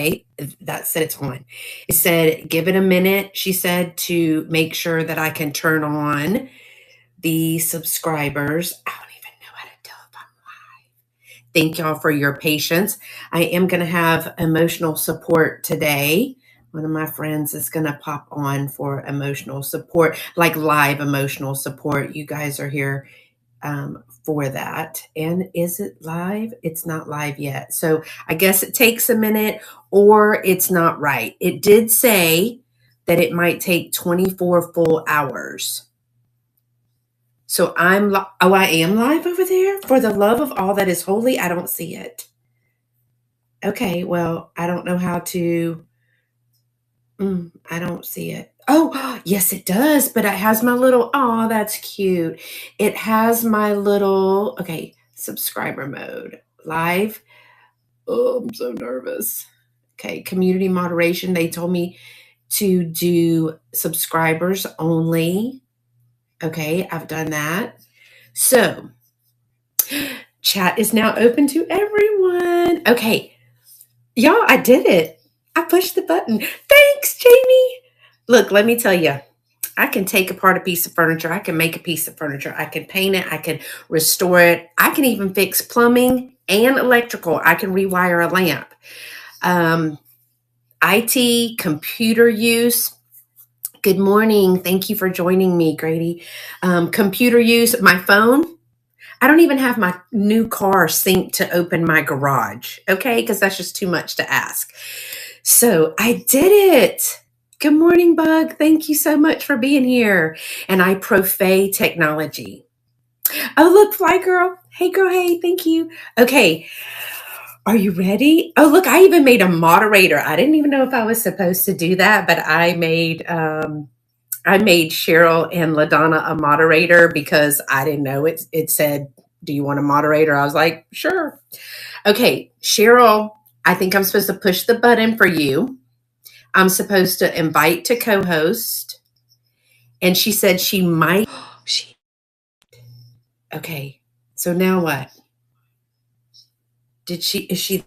Okay, that said it's on. It said, give it a minute, she said, to make sure that I can turn on the subscribers. I don't even know how to tell if I'm live. Thank y'all for your patience. I am going to have emotional support today. One of my friends is going to pop on for emotional support, like live emotional support. You guys are here for that. And is it live? It's not live yet. So I guess it takes a minute or it's not right. It did say that it might take 24 full hours. So I am live over there? For the love of all that is holy, I don't see it. Okay, well, I don't know how to, I don't see it. Oh, yes, it does, but it has my little, oh, that's cute. It has my little, okay, subscriber mode, live. Oh, I'm so nervous. Okay, community moderation. They told me to do subscribers only. Okay, I've done that. So, chat is now open to everyone. Okay, y'all, I did it. I pushed the button. Thanks, Jamie. Look, let me tell you, I can take apart a piece of furniture. I can make a piece of furniture. I can paint it. I can restore it. I can even fix plumbing and electrical. I can rewire a lamp. IT, computer use. Good morning. Thank you for joining me, Grady. Computer use, my phone. I don't even have my new car synced to open my garage, okay? Because that's just too much to ask. So I did it. Good morning, Bug. Thank you so much for being here. And I profay technology. Oh, look, Fly Girl. Hey, girl. Hey, thank you. Okay. Are you ready? Oh, look, I even made a moderator. I didn't even know if I was supposed to do that, but I made Cheryl and LaDonna a moderator because I didn't know it. It said, do you want a moderator? I was like, sure. Okay, Cheryl, I think I'm supposed to push the button for you. I'm supposed to invite to co-host. And she said she might. Okay, so now what? Is she?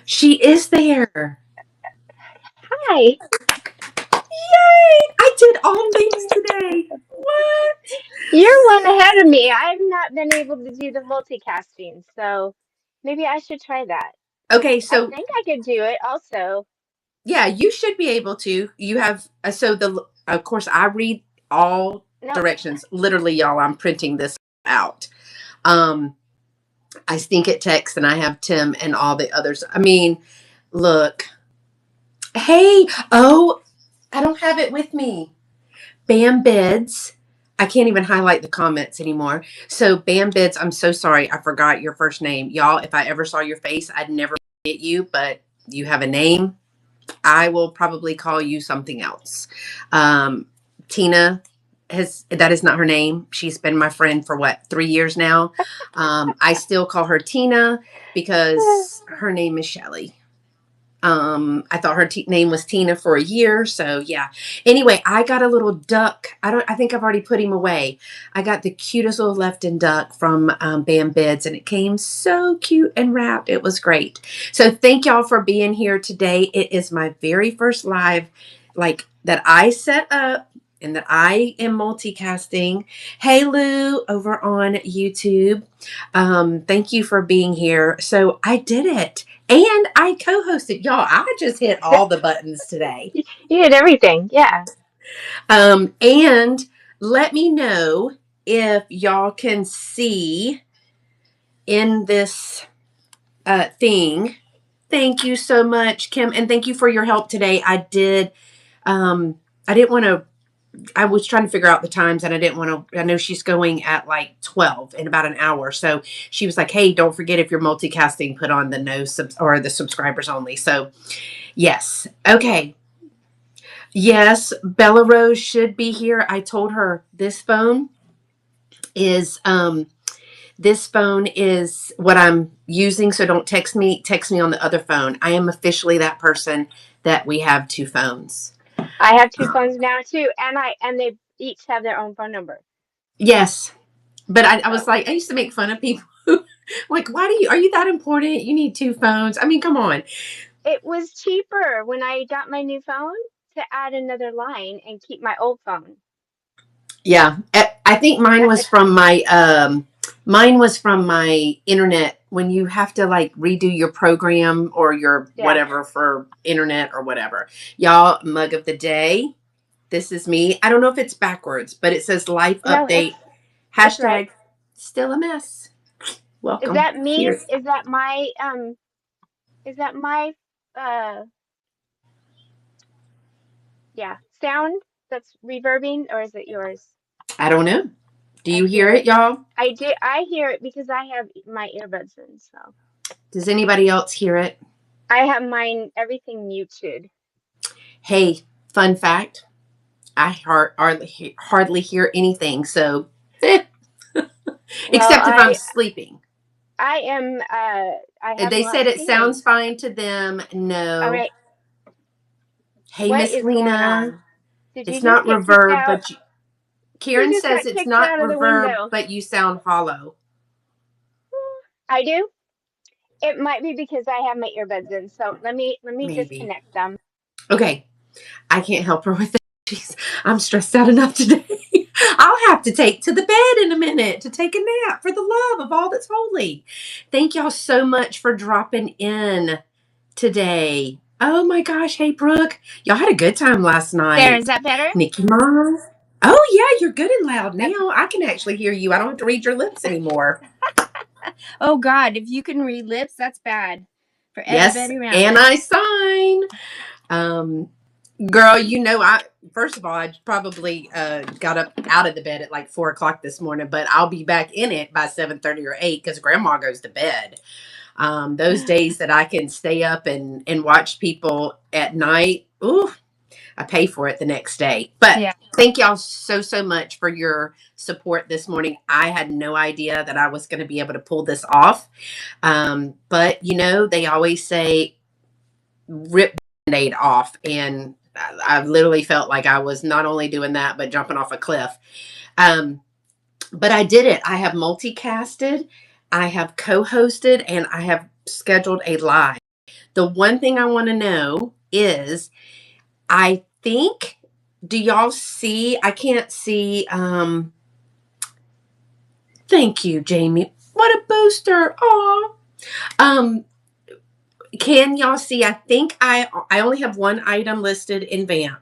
She is there. Hi. Yay! I did all things today. What? You're one ahead of me. I've not been able to do the multicasting, so maybe I should try that. Okay, so I think I could do it also. yeah, you should be able to. You have of course I read all directions. Literally, y'all, I'm printing this out. I stink at text and I have Tim and all the others. I mean, look. Hey, oh, I don't have it with me. Bam Bids. I can't even highlight the comments anymore. So Bam Bids, I'm so sorry. I forgot your first name. Y'all, if I ever saw your face, I'd never forget you, but you have a name. I will probably call you something else. Tina that is not her name. She's been my friend for 3 years now. I still call her Tina because her name is Shelly. I thought her name was Tina for a year. So yeah. Anyway, I got a little duck. I think I've already put him away. I got the cutest little Lefton duck from Bam Bids, and it came so cute and wrapped. It was great. So thank y'all for being here today. It is my very first live, like that I set up and that I am multicasting. Hey Lou over on YouTube. Thank you for being here. So I did it. And I co-hosted. Y'all, I just hit all the buttons today. You did everything. Yeah. And let me know if y'all can see in this thing. Thank you so much, Kim. And thank you for your help today. I didn't want to, I was trying to figure out the times and I didn't want to, I know she's going at like 12 in about an hour. So she was like, hey, don't forget if you're multicasting, put on the subscribers only. So yes. Okay. Yes. Bella Rose should be here. I told her this phone is what I'm using. So don't text me on the other phone. I am officially that person that we have two phones. I have two phones now too, and they each have their own phone number. Yes, but I was like, I used to make fun of people. Like, are you that important? You need two phones. I mean, come on. It was cheaper when I got my new phone to add another line and keep my old phone. Yeah, I think mine was from my internet when you have to like redo your program or your Yeah. whatever for internet or whatever. Y'all, mug of the day. This is me. I don't know if it's backwards, but it says life No, update. it's right. Hashtag still a mess. Is Welcome. that me? Here. Is that my uh yeah, sound that's reverbing, or is it yours? I don't know. Do I you hear hear it, it. y'all? I hear it because I have my earbuds in, so Does anybody else hear it? I have mine everything muted. Hey, fun fact. I hardly hear anything. So, Well, except if I'm sleeping. I am I have They said lost it hearing. sounds fine to them. All No. right, Hey, what Miss is going Lena. on? Did you It's just not get kicked reverb, out? but You Karen just says got it's kicked not out of the reverb, window. but you sound hollow. I do. It might be because I have my earbuds in. So let me Maybe. disconnect them. Okay. I can't help her with it. Jeez, I'm stressed out enough today. I'll have to take to the bed in a minute to take a nap for the love of all that's holy. Thank y'all so much for dropping in today. Oh my gosh. Hey, Brooke. Y'all had a good time last There, is night. that better? Nikki Mom. Oh, yeah. You're good and loud Okay. now. I can actually hear you. I don't have to read your lips anymore. Oh God, if you can read lips, that's bad for Yes. everybody around And us. I sign. Um, Girl, I first of all, I probably got up out of the bed at like 4 o'clock this morning, but I'll be back in it by 7:30 or 8 because Grandma goes to bed. Those days that I can stay up and watch people at night, ooh, I pay for it the next day. But Yeah. thank y'all so much for your support this morning. I had no idea that I was going to be able to pull this off. But they always say rip Band-Aid off, and I literally felt like I was not only doing that but jumping off a cliff. But I did it. I have multicasted, I have co-hosted, and I have scheduled a live. The one thing I want to know is, I think, do y'all see? I can't see. Thank you, Jamie. What a booster! Aw. Um, can y'all see? I think I only have one item listed in VAMP.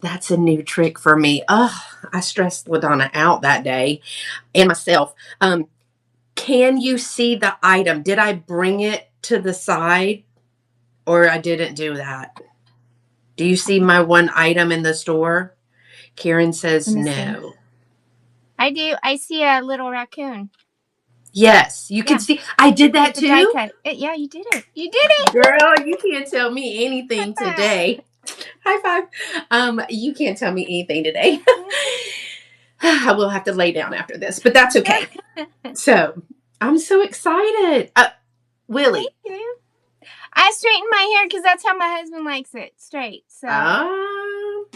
That's a new trick for me. Oh, I stressed LaDonna out that day and myself. Can you see the item? Did I bring it to the side or I didn't do that? Do you see my one item in the store? Karen says Let me see. no. I do. I see a little raccoon. Yes, you can Yeah. see. I did that With the die too. cut. Yeah, you did it. You did it. Girl, you can't tell me anything High today. High five. You can't tell me anything today. five. I will have to lay down after this, but that's okay. So I'm so excited. Willie. Thank you. I straightened my hair because that's how my husband likes it, straight. So.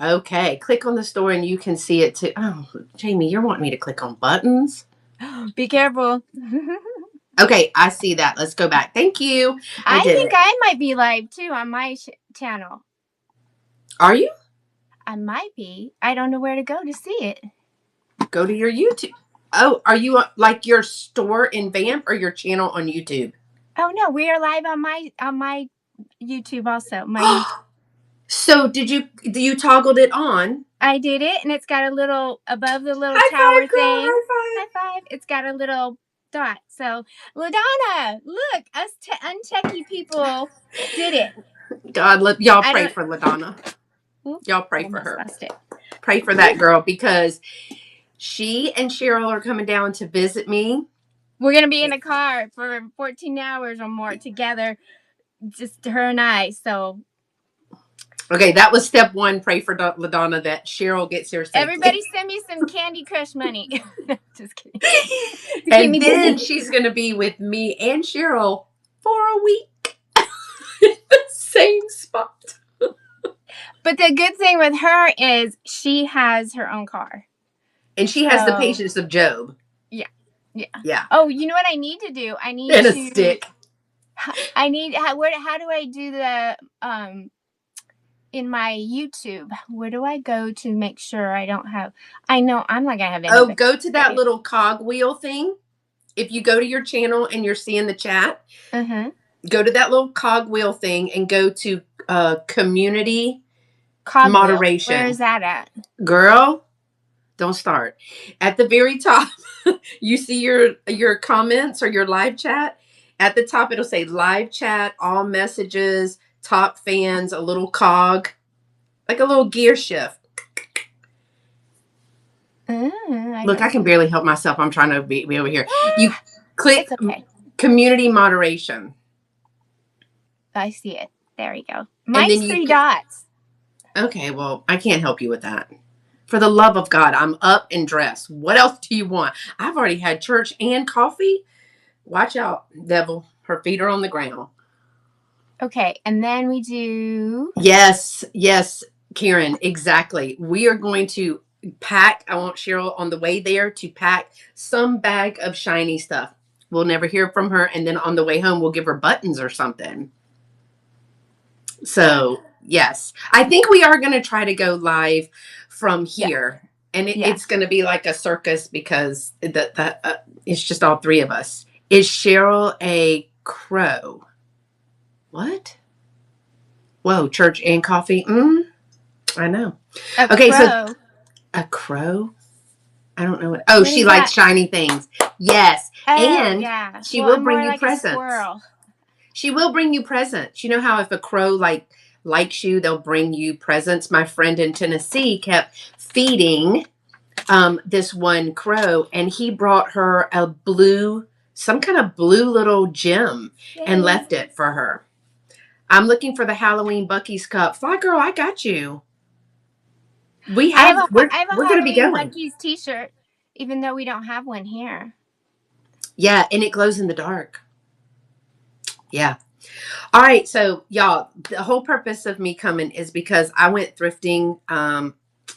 Okay. Click on the store and you can see it too. Oh, Jamie, you're wanting me to click on buttons? Be careful. Okay, I see that. Let's go back. Thank you. I did think it. I might be live too on my channel. Are you? I might be. I don't know where to go to see it. Go to your YouTube. Oh, are you like your store in VAMP or your channel on YouTube? Oh no, we are live on my YouTube also. My YouTube. So you toggled it on? I did it, and it's got a little above the little High tower five, girl. thing. High five. High five. It's got a little dot. So, LaDonna, look, us untechy people did it. God, y'all I pray don't. for LaDonna. Y'all pray for Almost her. lost it. Pray for that girl because she and Cheryl are coming down to visit me. We're gonna be in a car for 14 hours or more together, just her and I. So Okay, that was step one. Pray for LaDonna that Cheryl gets here safely. everybody send me some Candy Crush money. Just kidding. To keep And me then busy. she's going to be with me and Cheryl for a week in the same spot. But the good thing with her is she has her own car. And she has the patience of Job. Yeah. Yeah. Yeah. Oh, you know what I need to do? I need And a to stick. I need how do I do the in my YouTube? Where do I go to make sure I don't have? I know I'm not gonna have Oh, anybody. go to that little cog wheel thing. If you go to your channel and you're seeing the chat, go to that little cog wheel thing and go to community Cogwheel. moderation. Where is that at? Girl, don't start. At the very top, you see your comments or your live chat. At the top, it'll say live chat, all messages, top fans, a little cog, like a little gear shift. Look, I can barely help myself. I'm trying to be over here. You click community moderation. I see it. There we go. Mine's 3 dots. Okay, well, I can't help you with that. For the love of God, I'm up and dressed. What else do you want? I've already had church and coffee. Watch out, devil. Her feet are on the ground. Okay, and then we do... Yes, Karen, exactly. We are going to pack, I want Cheryl on the way there to pack some bag of shiny stuff. We'll never hear from her. And then on the way home, we'll give her buttons or something. So, yes. I think we are going to try to go live from here. Yeah. And it's going to be like a circus because it's just all three of us. Is Cheryl a crow? What? Whoa, church and coffee? I know. Okay, so a crow? I don't know what. Oh, she likes shiny things. Yes. And she will bring you presents. She will bring you presents. You know how if a crow likes you, they'll bring you presents. My friend in Tennessee kept feeding this one crow, and he brought her some kind of blue little gem and left it for her. I'm looking for the Halloween Buc-ee's cup. Fly girl, I got you. We're going to be going. Buc-ee's t-shirt, even though we don't have one here. Yeah, and it glows in the dark. Yeah. All right, so y'all, the whole purpose of me coming is because I went thrifting.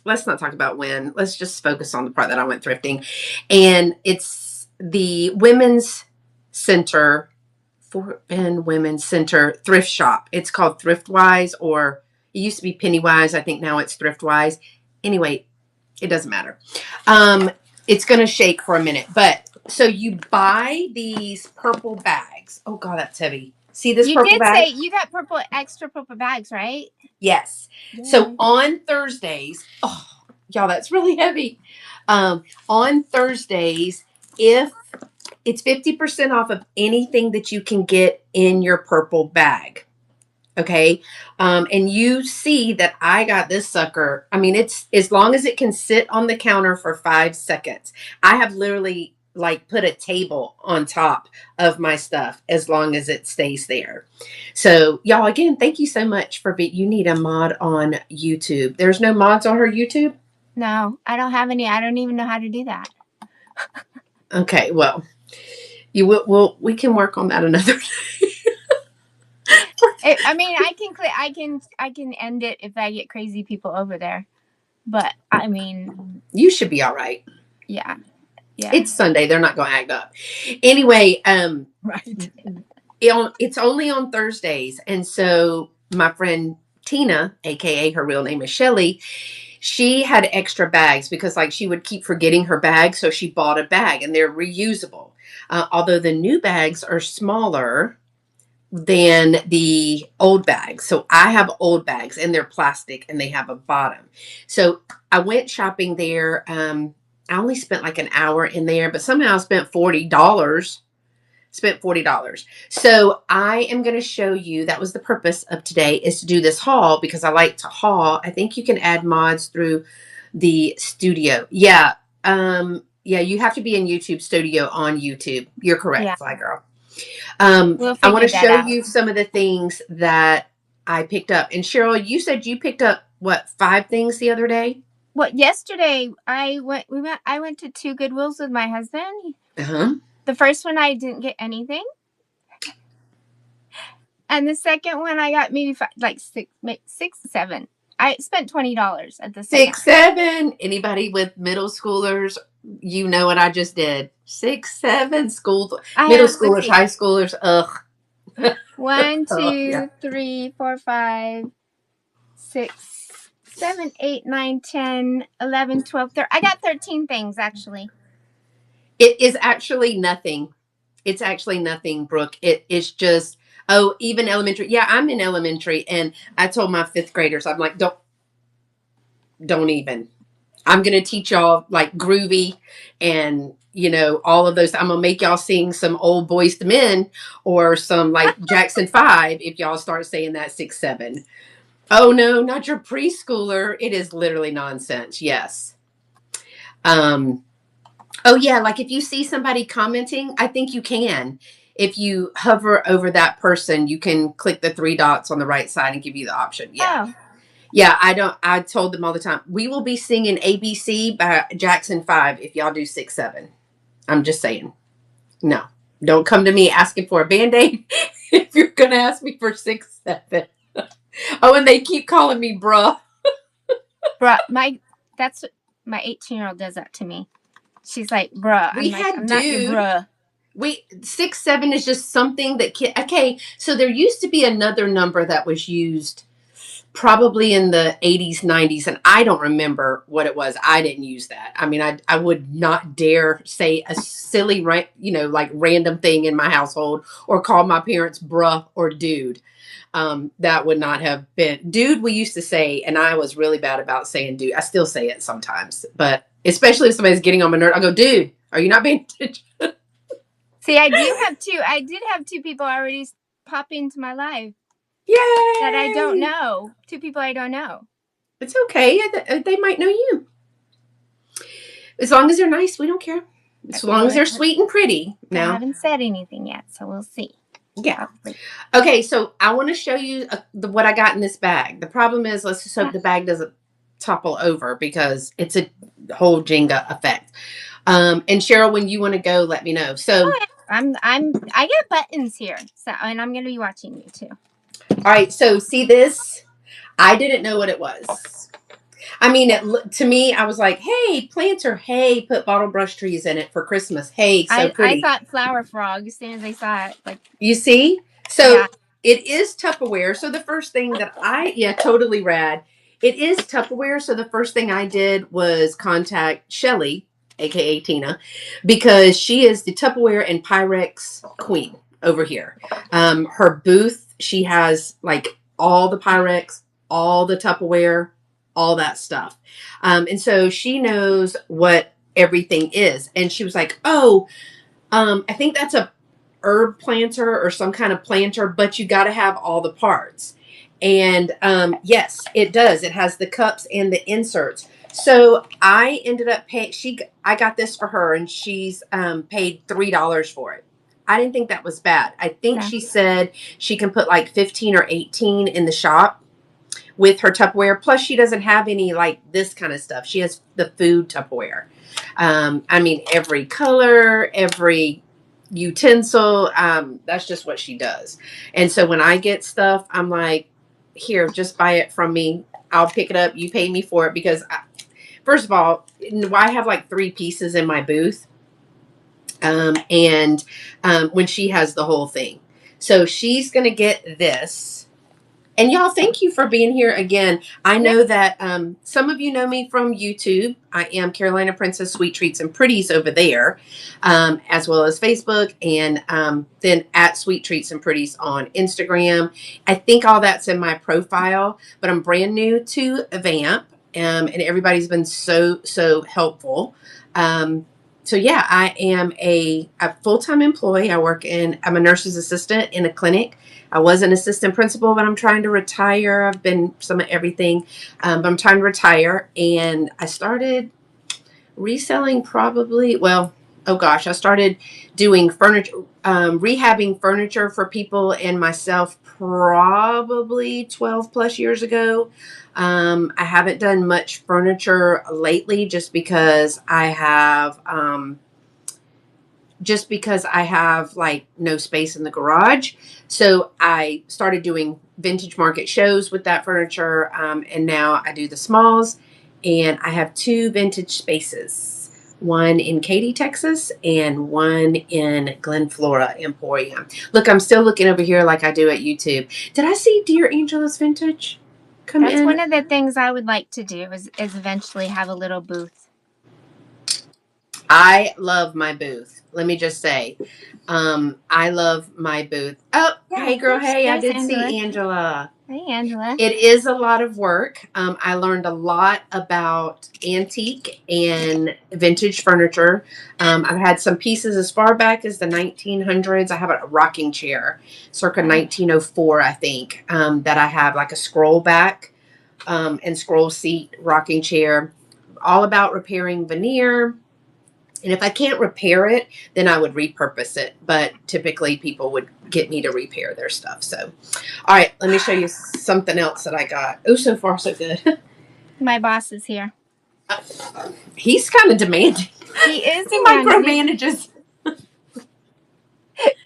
Let's not talk about when. Let's just focus on the part that I went thrifting. And it's the Women's Center, Women's Center thrift shop. It's called Thriftwise, or it used to be Pennywise. I think now it's Thriftwise. Anyway, it doesn't matter. It's going to shake for a minute. But so you buy these purple bags. Oh, God, that's heavy. See this purple bag? You did say you got extra purple bags, right? Yes. Yay. So on Thursdays, oh, y'all, that's really heavy. On Thursdays, if it's 50% off of anything that you can get in your purple bag. Okay. And you see that I got this sucker. I mean, it's as long as it can sit on the counter for 5 seconds. I have literally put a table on top of my stuff as long as it stays there. So y'all, again, thank you so much you need a mod on YouTube. There's no mods on her YouTube? No, I don't have any. I don't even know how to do that. Okay. Well, we can work on that another day. I mean, I can end it if I get crazy people over there. But I mean, you should be all right. Yeah. Yeah. It's Sunday. They're not going to act up. Anyway, right. It's only on Thursdays. And so my friend Tina, aka her real name is Shelly, she had extra bags because she would keep forgetting her bag. So she bought a bag, and they're reusable. Although the new bags are smaller than the old bags. So I have old bags, and they're plastic, and they have a bottom. So I went shopping there. I only spent an hour in there, but somehow I spent $40. So I am going to show you, that was the purpose of today, is to do this haul because I like to haul. I think you can add mods through the studio. Yeah. Yeah, you have to be in YouTube Studio on YouTube. You're correct, Fly Girl. I want to show you some of the things that I picked up. And Cheryl, you said you picked up 5 things the other day? Well, yesterday I went to 2 Goodwills with my husband. The first one I didn't get anything. And the second one I got maybe 6, 7. I spent $20 at the second. 6, 7. Anybody with middle schoolers, you know what I just did. 6, 7 middle schoolers, high schoolers. Ugh. 1, Oh, 2, yeah. 3, 4, 5, 6, 7, 8, 9, 10, 11, 12, 13. I got 13 things actually. It is actually nothing. It's actually nothing, Brooke. It is just, oh, even elementary. Yeah, I'm in elementary, and I told my fifth graders, I'm like, don't even. I'm gonna teach y'all like groovy and all of those. I'm gonna make y'all sing some old Boys to Men or some like Jackson 5 if y'all start saying that 6, 7. Oh no, not your preschooler. It is literally nonsense. Yes. Um, oh yeah, like if you see somebody commenting, I think you can. If you hover over that person, you can click the three dots on the right side and give you the option. Yeah. Oh, Yeah, I told them all the time. We will be singing ABC by Jackson 5 if y'all do 6, 7. I'm just saying. No. Don't come to me asking for a band-aid if you're gonna ask me for 6, 7. Oh, and they keep calling me bruh. bruh, that's my 18-year-old does that to me. She's like, bruh. I'm We like, had I'm not your dude. bruh. We 6, 7 is just something that okay. So there used to be another number that was used probably in the 80s, 90s, and I don't remember what it was. I didn't use that. I mean, I would not dare say a silly, right, like random thing in my household or call my parents bruh or dude. That would not have been dude. We used to say, and I was really bad about saying dude. I still say it sometimes, but especially if somebody's getting on my nerve, I go, dude, are you not paying attention? See, I did have two people already pop into my life that I don't Yay! know. Two people I don't know. It's okay. They might know you. As long as they're nice, we don't care. As long Well, as they're sweet and pretty. they Now, haven't said anything yet, so we'll see. yeah. Probably. Okay, so I want to show you what I got in this bag. The problem is, let's just hope the bag doesn't topple over because it's a whole Jenga effect. And Cheryl, when you want to go, let me know. So, Oh, yeah. I got buttons here, so and I'm gonna be watching you too. all right. So, see this? I didn't know what it was. I mean, to me, I was like, "Hey, planter. Hey, put bottle brush trees in it for Christmas. Hey, so I pretty." thought flower frog as soon as I saw it. Like, You see? So yeah. it is Tupperware. So the first thing that yeah, totally rad. It is Tupperware. So the first thing I did was contact Shelly, aka Tina, because she is the Tupperware and Pyrex queen over here. Her booth, she has like all the Pyrex, all the Tupperware, all that stuff. And so she knows what everything is. And she was like, oh, I think that's a herb planter or some kind of planter, but you got to have all the parts. And yes, it does. It has the cups and the inserts. So I ended up paying. I got this for her, and she's paid $3 for it. I didn't think that was bad. I think No. she said she can put like 15 or 18 in the shop with her Tupperware. Plus, she doesn't have any like this kind of stuff. She has the food Tupperware. I mean, every color, every utensil. That's just what she does. And so when I get stuff, I'm like, here, just buy it from me. I'll pick it up. You pay me for it because, first of all, I have like 3 pieces in my booth. And when she has the whole thing. So she's going to get this. And y'all, thank you for being here again. I know that some of you know me from YouTube. I am Carolina Princess Sweet Treats and Pretties over there, as well as Facebook, and then at Sweet Treats and Pretties on Instagram. I think all that's in my profile, but I'm brand new to VAMP, and everybody's been so helpful. So yeah, I am a full-time employee. I'm a nurse's assistant in a clinic. I was an assistant principal, but I'm trying to retire. I've been some of everything, but I'm trying to retire. And I started reselling I started doing furniture, rehabbing furniture for people and myself probably 12 plus years ago. I haven't done much furniture lately just because I have like no space in the garage. So I started doing vintage market shows with that furniture. And now I do the smalls, and I have 2 vintage spaces. one in Katy, Texas, and one in Glen Flora Emporium. Look, I'm still looking over here like I do at YouTube. Did I see Dear Angela's Vintage come That's in? one of the things I would like to do is eventually have a little booth. I love my booth. Let me just say, I love my booth. Oh, Yeah, hey girl, hey, I did Angela. see Angela. Hey, Angela. It is a lot of work. I learned a lot about antique and vintage furniture. I've had some pieces as far back as the 1900s. I have a rocking chair, circa 1904, I think, that I have like a scroll back and scroll seat rocking chair. All about repairing veneer. And if I can't repair it, then I would repurpose it. But typically people would get me to repair their stuff. So, all right, let me show you something else that I got. Oh, so far so good. My boss is here. He's kind of demanding. He is He micromanages.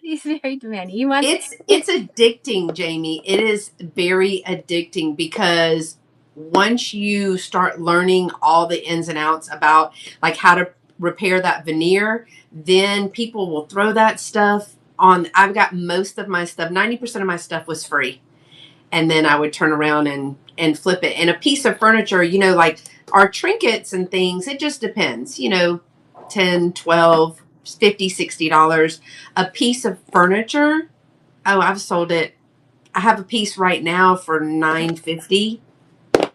He's very demanding. He wants It's addicting, Jamie. It is very addicting because once you start learning all the ins and outs about like how to repair that veneer, then people will throw that stuff on. I've got most of my stuff, 90% of my stuff was free. And then I would turn around and flip it. And a piece of furniture, you know, like our trinkets and things, it just depends, you know, 10, 12, 50, $60. A piece of furniture, oh, I've sold it. I have a piece right now for $9.50. Well,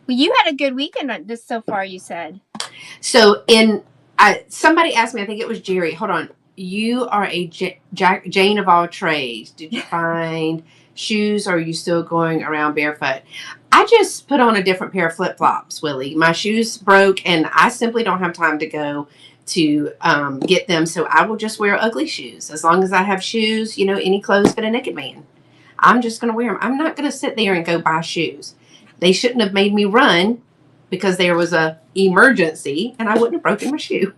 you had a good weekend on this so far, you said. So somebody asked me, I think it was Jerry. Hold on. You are a Jane of all trades. Did you find shoes, or are you still going around barefoot? I just put on a different pair of flip-flops, Willie. My shoes broke, and I simply don't have time to go to get them, so I will just wear ugly shoes. As long as I have shoes, you know, any clothes fit a naked man. I'm just going to wear them. I'm not going to sit there and go buy shoes. They shouldn't have made me run because there was a emergency, and I wouldn't have broken my shoe.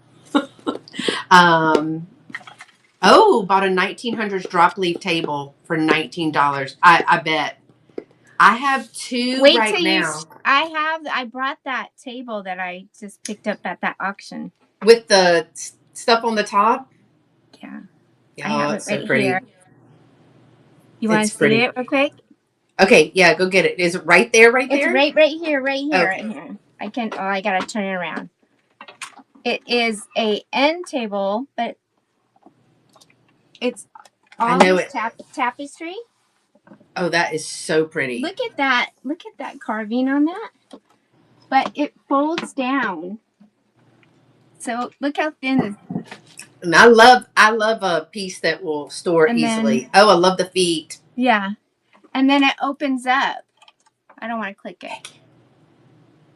Bought a 1900s drop leaf table for $19. I bet. I have two right now. I brought that table that I just picked up at that auction. With the stuff on the top? Yeah. I have it's right so pretty. Here. You want to see it real quick? Okay, yeah, go get it. Is it right there, right there? It's right here, okay. Right here. I gotta turn it around. It is a end table, but it's all tapestry. Oh, that is so pretty. Look at that carving on that. But it folds down. So look how thin it is. And I love a piece that will store easily. I love the feet. Yeah. And then it opens up. I don't want to click it.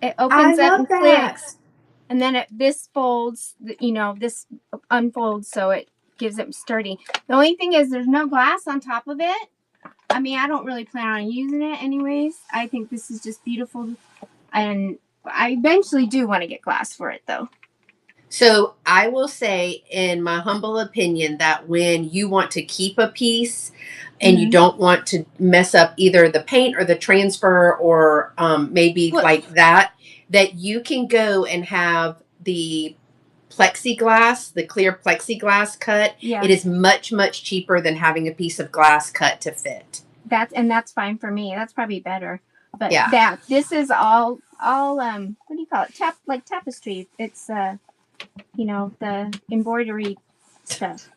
It opens up and clicks. And then this folds, you know, this unfolds so it gives it sturdy. The only thing is there's no glass on top of it. I mean, I don't really plan on using it anyways. I think this is just beautiful. And I eventually do want to get glass for it, though. So I will say, in my humble opinion, that when you want to keep a piece and you don't want to mess up either the paint or the transfer or maybe like that you can go and have the plexiglass, the clear plexiglass cut. Yeah. It is much, much cheaper than having a piece of glass cut to fit. That's fine for me. That's probably better. But yeah, this is all what do you call it? Tapestry. It's you know, the embroidery stuff.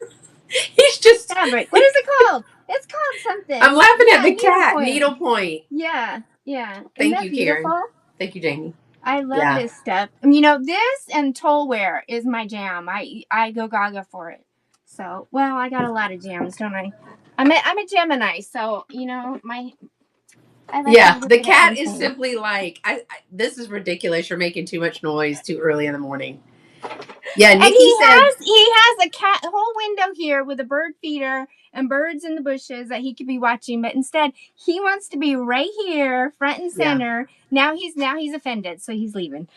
He's just fabric. What is it called? It's called something. I'm laughing at the cat. Needlepoint. Yeah. Thank you, Karen. Thank you, Jamie. I love this stuff. You know, this and tollware is my jam. I go gaga for it. So, well, I got a lot of jams, don't I? I'm a Gemini, so you know the cat is simply like, this is ridiculous. You're making too much noise too early in the morning. Yeah, Nikki he has a whole window here with a bird feeder and birds in the bushes that he could be watching, but instead he wants to be right here, front and center. Yeah. Now he's offended, so he's leaving.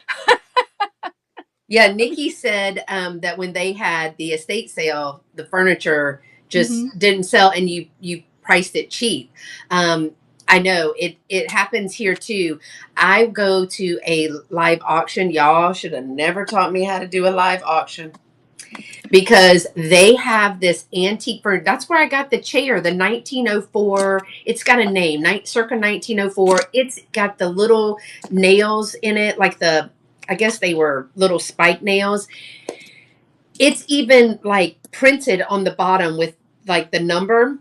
Yeah, Nikki said that when they had the estate sale, the furniture just didn't sell, and you priced it cheap. I I know it happens here too. I go to a live auction. Y'all should have never taught me how to do a live auction because they have this antique furniture. That's where I got the chair, the 1904. It's got a name, circa 1904. It's got the little nails in it, like I guess they were little spike nails. It's even like printed on the bottom with like the number.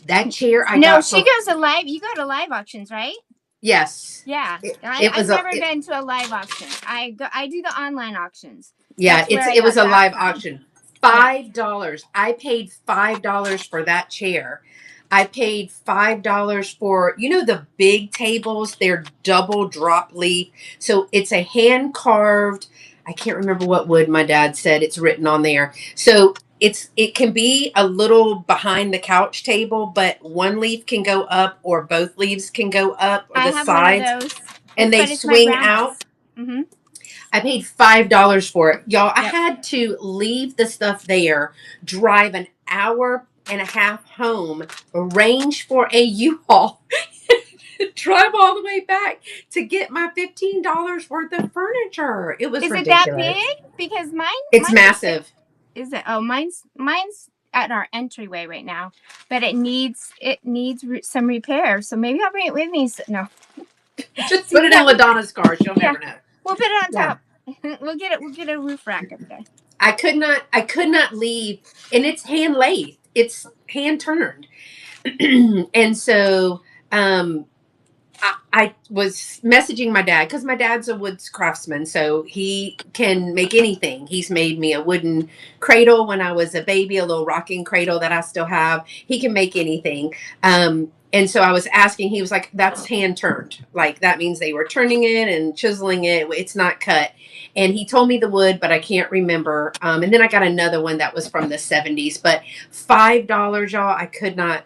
That chair I No, got she goes to live. You go to live auctions, right? yes. Yeah, I've never been to a live auction. I do the online auctions. Yeah, it was a live auction. $5. I paid $5 for that chair. I paid $5 for the big tables. They're double drop leaf, so it's a hand carved. I can't remember what wood my dad said. It's written on there. So it can be a little behind the couch table, but one leaf can go up or both leaves can go up or the sides, one of those, and they swing out. Mm-hmm. I paid $5 for it. Y'all, I had to leave the stuff there, drive an hour and a half home, arrange for a U-Haul, drive all the way back to get my $15 worth of furniture. It was ridiculous. Is it that big? Because it's massive. Is it? Oh, mine's at our entryway right now, but it needs some repair. So maybe I'll bring it with me. No, just put it in LaDonna's car. She'll never know. We'll put it on top. We'll get a roof rack up there. I could not leave, and it's hand lathed. It's hand turned, and so I was messaging my dad because my dad's a woods craftsman, so he can make anything. He's made me a wooden cradle when I was a baby, a little rocking cradle that I still have. He can make anything. And so I was asking, he was like, that's hand turned. Like that means they were turning it and chiseling it. It's not cut. And he told me the wood, but I can't remember. And then I got another one that was from the 70s, but $5, y'all, I could not.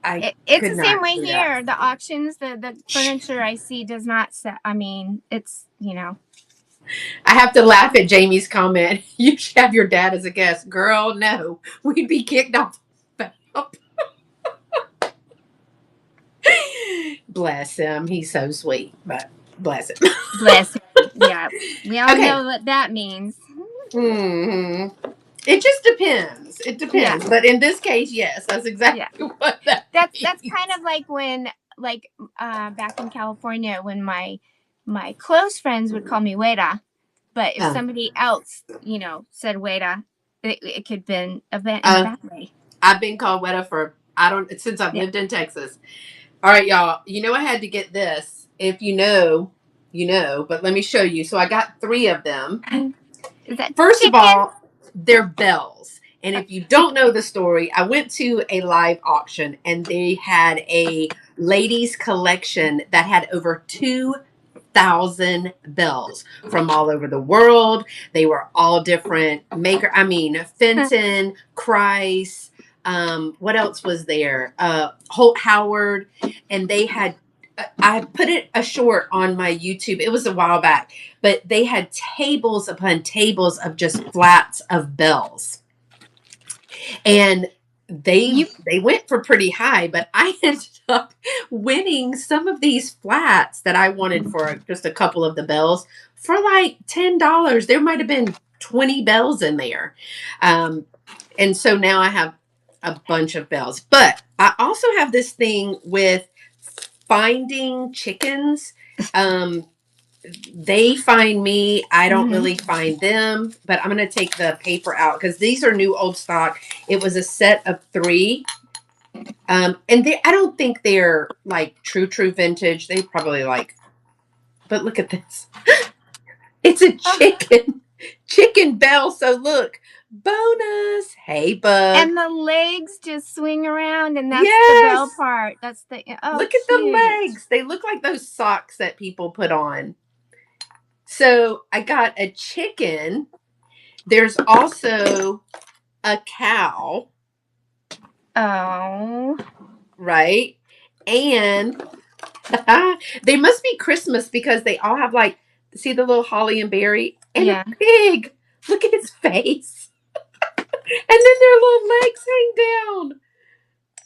It's the same way here. The auctions, the furniture I see does not set. I mean, it's, I have to laugh at Jamie's comment. You should have your dad as a guest. Girl, no. We'd be kicked off. Bless him. He's so sweet, but bless him. Bless him. Yeah. We all know what that means. Mm-hmm. It just depends. It depends. Yeah. But in this case, yes, that's exactly what that's kind of like when back in California when my close friends would call me Weta, but if somebody else, said Weta, it could have been a bad way. I've been called Weta since I've lived in Texas. All right, y'all. I had to get this. If you know, but let me show you. So I got 3 of them. Is that First chicken? Of all, they're bells. And if you don't know the story, I went to a live auction and they had a ladies collection that had over 2,000 bells from all over the world. They were all different Fenton, Christ, what else was there? Holt Howard, and they had I put a short on my YouTube. It was a while back, but they had tables upon tables of just flats of bells. And they went for pretty high, but I ended up winning some of these flats that I wanted for just a couple of the bells for like $10. There might have been 20 bells in there. And so now I have a bunch of bells. But I also have this thing with finding chickens. They find me. I don't really find them, but I'm going to take the paper out because these are new old stock. It was a set of 3. And I don't think they're like true vintage. They probably but look at this. It's a chicken bell. So look, bonus. Hey, bud. And the legs just swing around, and that's the bell part. That's the look at the legs. They look like those socks that people put on. So I got a chicken. There's also a cow. Oh. Right. And they must be Christmas because they all have see the little holly and berry and a pig. Look at his face. And then their little legs hang down.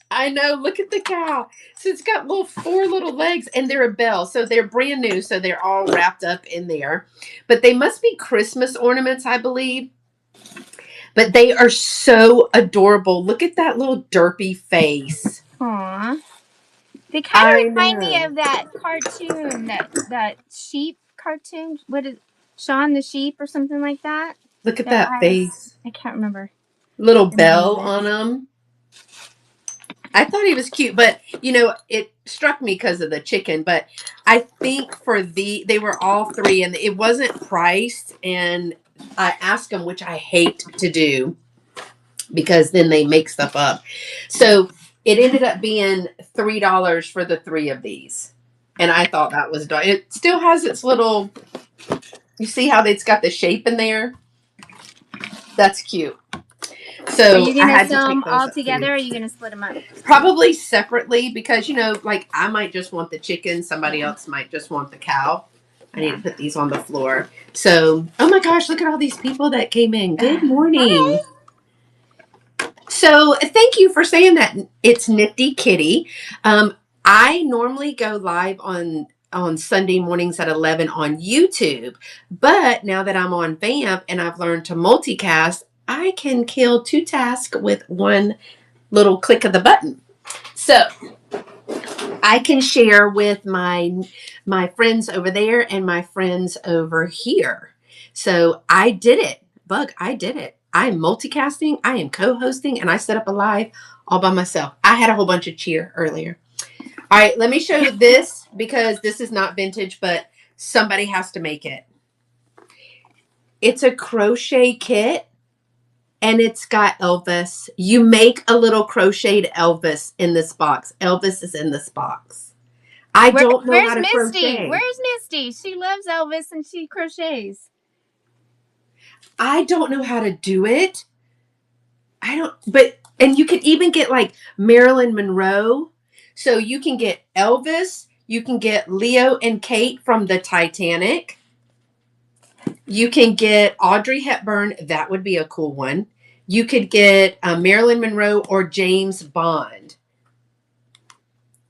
I know. Look at the cow. So it's got four little legs, and they're a bell. So they're brand new. So they're all wrapped up in there. But they must be Christmas ornaments, I believe. But they are so adorable. Look at that little derpy face. Aw. They kind I of remind me know. of that cartoon, that sheep cartoon. What is Shaun the Sheep or something like that? Look at That that has, face. I can't remember Little the name of bell it. on them. I thought he was cute, but it struck me because of the chicken. But I think they were all three, and it wasn't priced. And I asked them, which I hate to do because then they make stuff up. So it ended up being $3 for the three of these, and I thought that was darn. It still has its little. You see how it's got the shape in there? That's cute. Are So you I gonna had to sew them take those all up too. together, or are you gonna split them up? Probably separately because, like I might just want the chicken. Somebody else might just want the cow. I need to put these on the floor. So, oh my gosh, look at all these people that came in. Good morning. Hi. So, thank you for saying that. It's Nifty Kitty. I normally go live on Sunday mornings at 11 on YouTube, but now that I'm on VAMP and I've learned to multicast, I can kill two tasks with one little click of the button. So I can share with my friends over there and my friends over here. So I did it. Bug, I did it. I am multicasting, I am co-hosting, and I set up a live all by myself. I had a whole bunch of cheer earlier. All right, let me show you this because this is not vintage, but somebody has to make it. It's a crochet kit and it's got Elvis. You make a little crocheted Elvis in this box. Elvis is in this box. I don't know how Where's to Misty? crochet. Where's Misty? She loves Elvis and she crochets. I don't know how to do it. And you could even get like Marilyn Monroe. So you can get Elvis, you can get Leo and Kate from the Titanic. You can get Audrey Hepburn. That would be a cool one. You could get Marilyn Monroe or James Bond.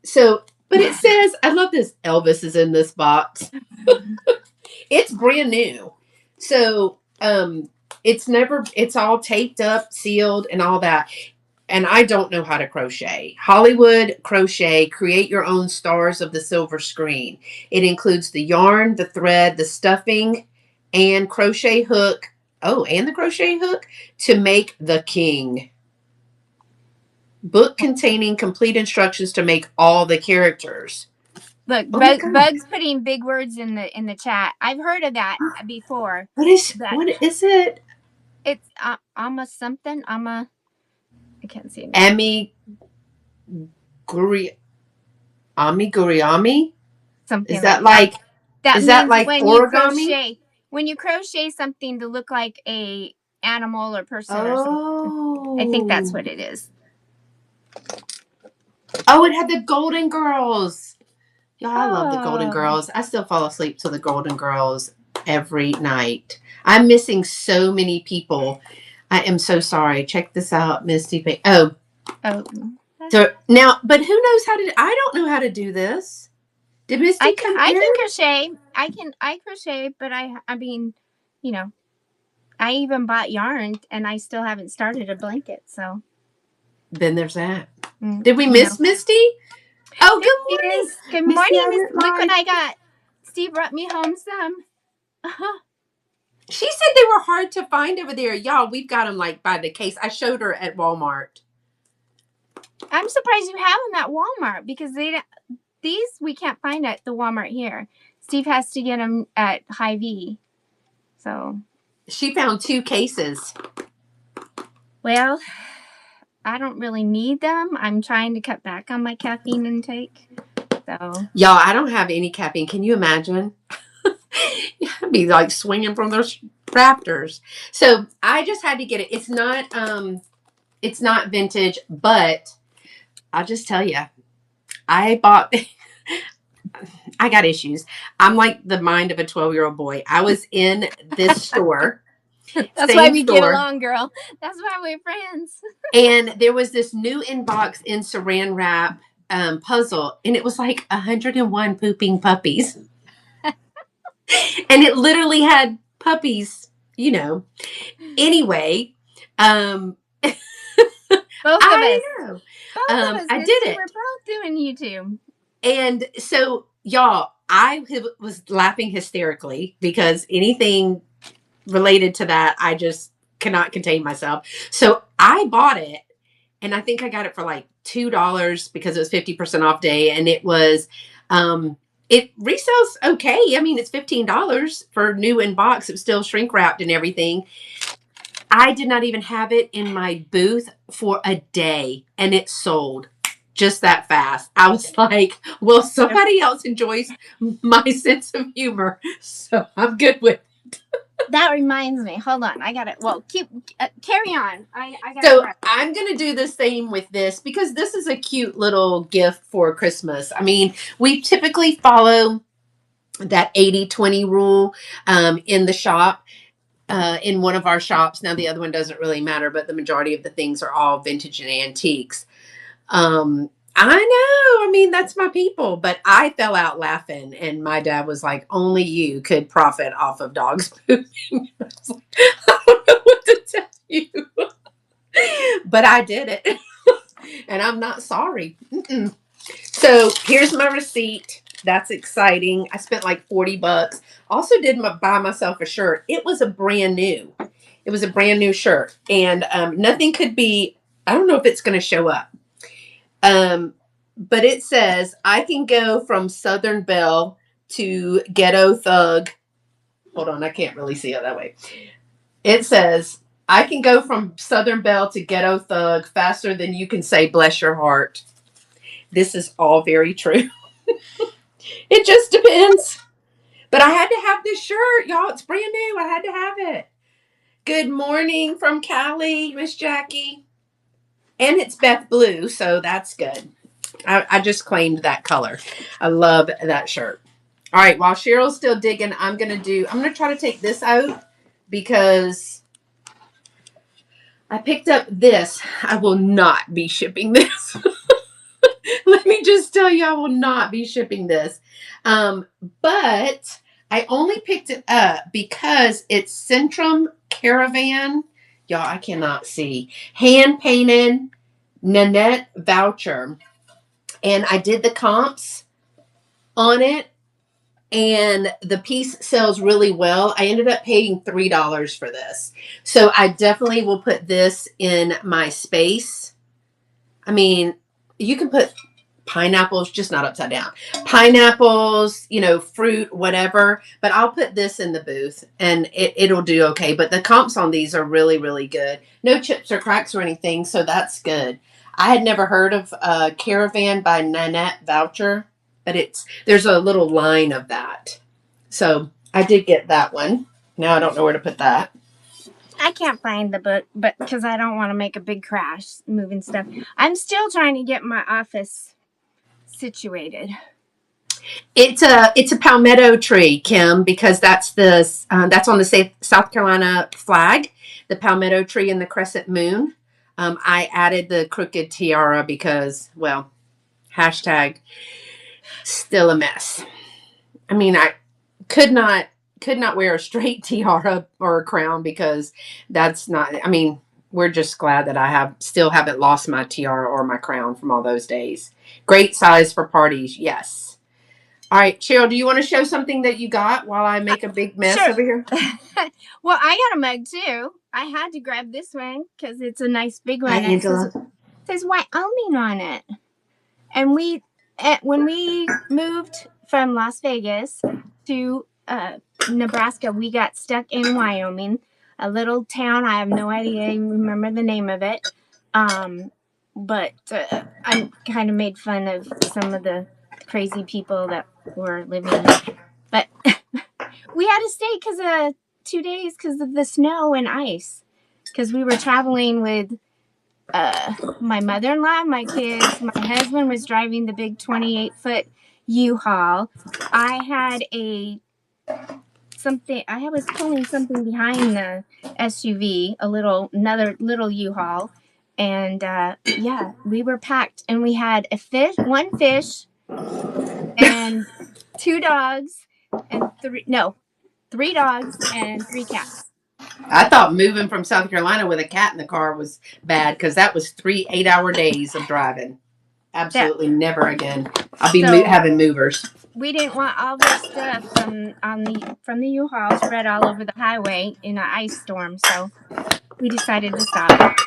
So, but it says, I love this. Elvis is in this box. It's brand new. So, it's all taped up, sealed, and all that. And I don't know how to crochet. Hollywood Crochet, create your own stars of the silver screen. It includes the yarn, the thread, the stuffing, and crochet hook. Oh, and the crochet hook to make the king. Book containing complete instructions to make all the characters. Look, Oh my god. Bug's putting big words in the chat. I've heard of that before. What is it? It's something. I can't see it. Ami Guriami? Something Is like that that. like That is that means like origami? when you crochet something to look like a animal or person or something. I think that's Oh. what it is. Oh, it had the Golden Girls. Yeah, I love the Golden Oh. Girls. I still fall asleep to the Golden Girls every night. I'm missing so many people. I am so sorry. Check this out, Misty. Oh. So now, but who knows how to? I don't know how to do this. Did Misty come I in? can crochet. I crochet, but I mean, you know, I even bought yarn and I still haven't started a blanket. So Then there's that. Did we miss Misty? Oh, good morning. Good Misty, morning, I Miss. went Look what live. I got. Steve brought me home some. She said they were hard to find over there. Y'all, we've got them like by the case. I showed her at Walmart. I'm surprised you have them at Walmart because these we can't find at the Walmart here. Steve has to get them at Hy-Vee. So She found 2 cases. Well, I don't really need them. I'm trying to cut back on my caffeine intake. So Y'all, I don't have any caffeine. Can you imagine? I'd be like swinging from those rafters. So I just had to get it. It's not vintage, but I'll just tell you, I bought. I got issues. I'm like the mind of a 12-year-old boy. I was in this store That's why we get along, girl. That's why we're friends. And there was this new inbox in saran wrap puzzle, and it was like 101 pooping puppies. And it literally had puppies, you know. Anyway, both of I us. know. Both of us. I did it. We're both doing YouTube. And so, y'all, I was laughing hysterically because anything related to that, I just cannot contain myself. So I bought it, and I think I got it for like $2 because it was 50% off day, and it was it resells okay. I mean, it's $15 for new in box. It was still shrink wrapped and everything. I did not even have it in my booth for a day, and it sold just that fast. I was like, well, somebody else enjoys my sense of humor, so I'm good with it. That reminds me. Hold on. I got it. Well, carry on. I got So I'm going to do the same with this because this is a cute little gift for Christmas. I mean, we typically follow that 80-20 rule in the shop. In one of our shops. Now, the other one doesn't really matter, but the majority of the things are all vintage and antiques. I know. I mean, that's my people, but I fell out laughing, and my dad was like, only you could profit off of dogs pooping. I was like, I don't know what to tell you. But I did it. And I'm not sorry. Mm-mm. So here's my receipt. That's exciting. I spent like $40. Also did buy myself a shirt. It was a brand new. It was a brand new shirt. And nothing could be, I don't know if it's going to show up. But it says, I can go from Southern Belle to Ghetto Thug. Hold on, I can't really see it that way. It says, I can go from Southern Belle to Ghetto Thug faster than you can say bless your heart. This is all very true. It just depends. But I had to have this shirt, y'all. It's brand new. I had to have it. Good morning from Cali, Miss Jackie. And it's Beth Blue, so that's good. I just claimed that color. I love that shirt. All right, while Cheryl's still digging, I'm going to try to take this out because I picked up this. I will not be shipping this. Let me just tell you, I will not be shipping this. But I only picked it up because it's Centrum Caravan. Y'all, I cannot see. Hand painted Nanette voucher. And I did the comps on it. And the piece sells really well. I ended up paying $3 for this. So I definitely will put this in my space. I mean, you can put pineapples, just not upside down. Pineapples, fruit, whatever. But I'll put this in the booth and it'll do okay. But the comps on these are really, really good. No chips or cracks or anything. So that's good. I had never heard of Caravan by Nanette Voucher. But there's a little line of that. So I did get that one. Now I don't know where to put that. I can't find the book, but because I don't want to make a big crash moving stuff. I'm still trying to get my office situated. It's a palmetto tree, Kim, because that's on the South Carolina flag, the palmetto tree and the crescent moon. I added the crooked tiara because, well, hashtag still a mess. I mean, I could not wear a straight tiara or a crown because that's not, I mean, we're just glad that I still haven't lost my tiara or my crown from all those days. Great size for parties. Yes. All right, Cheryl, do you want to show something that you got while I make a big mess over here? Well, I got a mug too. I had to grab this one because it's a nice big one. Hi, Angela. It says Wyoming on it. And when we moved from Las Vegas to Nebraska, we got stuck in Wyoming, a little town. I have no idea. I remember the name of it. But I kind of made fun of some of the crazy people that were living there. But we had to stay because of 2 days because of the snow and ice. Because we were traveling with my mother-in-law, my kids, my husband was driving the big 28-foot U-Haul. I had something. I was pulling something behind the SUV, another little U-Haul, and yeah, we were packed, and we had one fish, and 2 dogs, and 3 dogs and 3 cats. I thought moving from South Carolina with a cat in the car was bad because that was 3 8-hour days of driving. Absolutely never again. I'll be having movers. We didn't want all this stuff from the U-Haul spread all over the highway in an ice storm, so we decided to stop.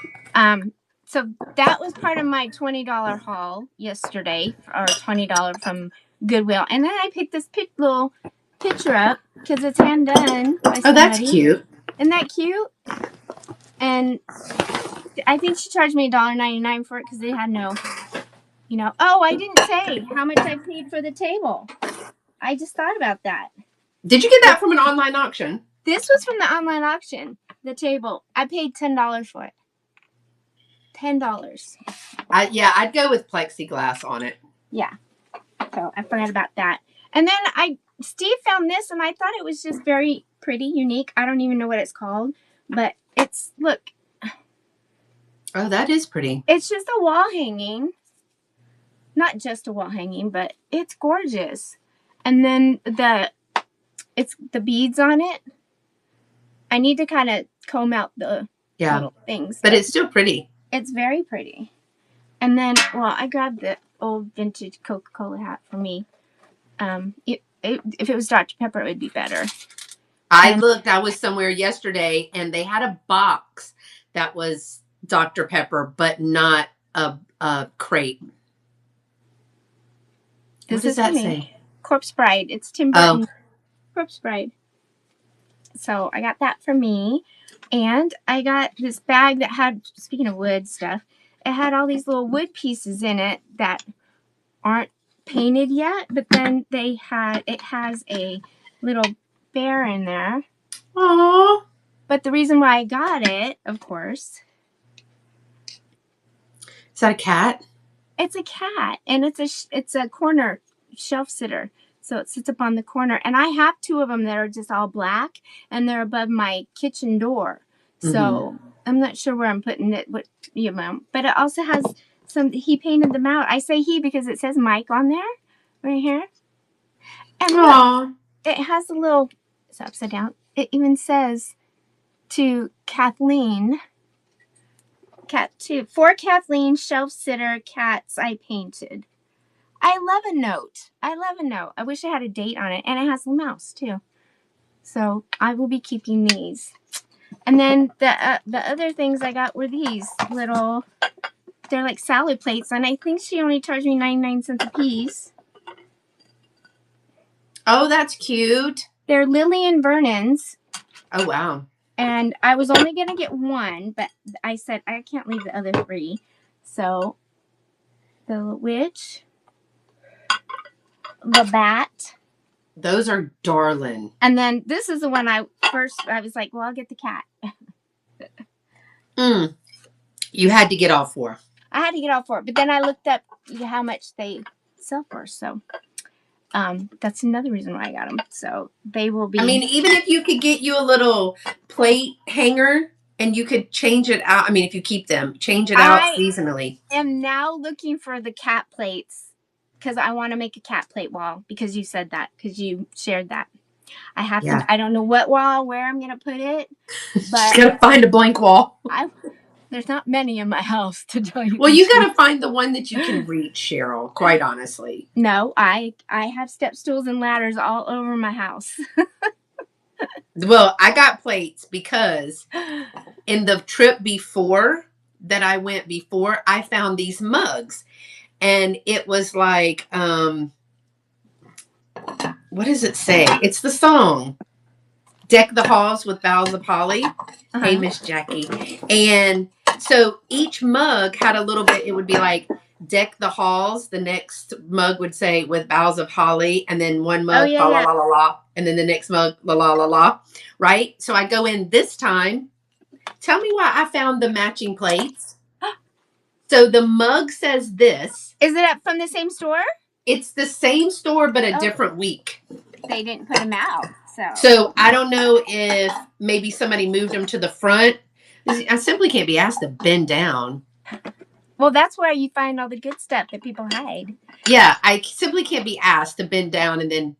So that was part of my $20 haul yesterday, or $20 from Goodwill, and then I picked this little picture up because it's hand done by somebody. Oh, that's cute. Isn't that cute? And I think she charged me $1.99 for it because they had no, Oh, I didn't say how much I paid for the table. I just thought about that. Did you get that from an online auction? This was from the online auction. The table. I paid $10 for it. $10. Yeah, I'd go with plexiglass on it. Yeah. So I forgot about that. And then Steve found this, and I thought it was just very pretty, unique. I don't even know what it's called, but look. Oh, that is pretty. It's just a wall hanging. Not just a wall hanging, but it's gorgeous. And then it's the beads on it. I need to kind of comb out the little things. But it's still pretty. It's very pretty. And then, I grabbed the old vintage Coca-Cola hat for me. If it was Dr. Pepper, it would be better. I was somewhere yesterday, and they had a box that was Dr. Pepper, but not a crate. What does that say? Corpse Bride. It's Tim Burton. Corpse Bride. So I got that for me. And I got this bag that had, speaking of wood stuff, it had all these little wood pieces in it that aren't painted yet, but then it has a little bear in there. Aww. But the reason why I got it, of course. Is that a cat? It's a cat, and it's a corner shelf sitter. So it sits up on the corner. And I have 2 of them that are just all black, and they're above my kitchen door. So I'm not sure where I'm putting it, but it also has he painted them out. I say he because it says Mike on there, right here. And look, it has a little, it's upside down. It even says to Kathleen, for Kathleen, shelf sitter, cats I painted. I love a note. I wish I had a date on it. And it has a mouse, too. So I will be keeping these. And then the other things I got were these little, they're like salad plates. And I think she only charged me 99 cents a piece. Oh, that's cute. They're Lillian Vernon's. Oh, wow. And I was only going to get one, but I said I can't leave the other 3. So the witch, the bat. Those are darling. And then this is the one I was like, well, I'll get the cat. You had to get all 4. I had to get all 4. But then I looked up how much they sell for. So that's another reason why I got them. So they will be. I mean, even if you could get you a little plate hanger and you could change it out. I mean, if you keep them, change it out seasonally. I am now looking for the cat plates. Because I want to make a cat plate wall. Because you said that. Because you shared that. I have to. I don't know what wall, where I'm going to put it. But you got to find a blank wall. There's not many in my house, to tell you. Well, you got to find the one that you can reach, Cheryl. Quite honestly. No, I have step stools and ladders all over my house. Well, I got plates because in the trip before that I went before, I found these mugs. And it was like, what does it say? It's the song, Deck the Halls with Boughs of Holly. Hey, Miss Jackie. And so each mug had a little bit, it would be like, Deck the Halls. The next mug would say with Boughs of Holly. And then one mug, la la la la. And then the next mug, la la la la. Right? So I go in this time. Tell me why I found the matching plates. So the mug says this. Is it from the same store? It's the same store, but a different week. They didn't put them out. So I don't know if maybe somebody moved them to the front. I simply can't be asked to bend down. Well, that's where you find all the good stuff that people hide. Yeah, I simply can't be asked to bend down and then,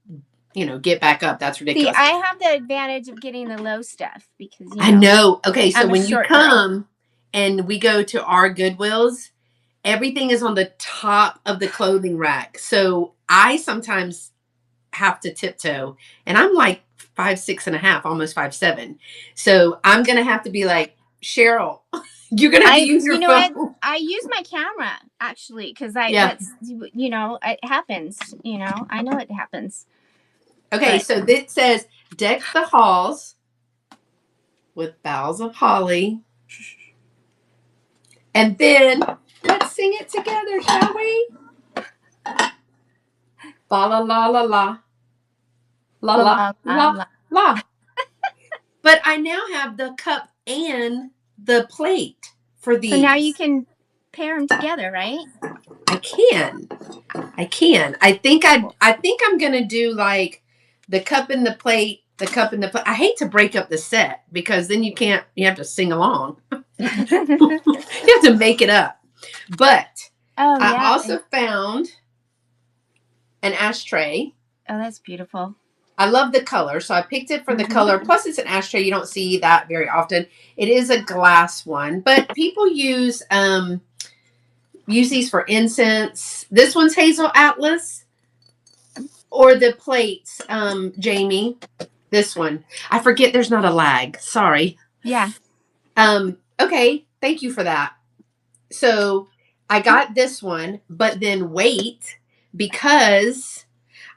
get back up. That's ridiculous. See, I have the advantage of getting the low stuff because, I know. Okay, so I'm when you come and we go to our Goodwills, everything is on the top of the clothing rack. So I sometimes have to tiptoe, and I'm like 5'6.5", almost 5'7". So I'm gonna have to be like, Cheryl, you're gonna have to use your phone. I use my camera actually because that's it happens. I know it happens. Okay, so this says deck the halls with boughs of holly, and then let's sing it together, shall we? La la la la la. La la la la. But I now have the cup and the plate for these. So now you can pair them together, right? I can. I think I'm gonna do like the cup and the plate, the cup and the plate. I hate to break up the set because then you have to sing along. You have to make it up. But I also found an ashtray. Oh, that's beautiful. I love the color, so I picked it for the color. Plus, it's an ashtray. You don't see that very often. It is a glass one, but people use these for incense. This one's Hazel Atlas, or the plates, Jamie. This one. I forget there's not a lag. Sorry. Yeah. Okay. Thank you for that. So I got this one, but then wait, because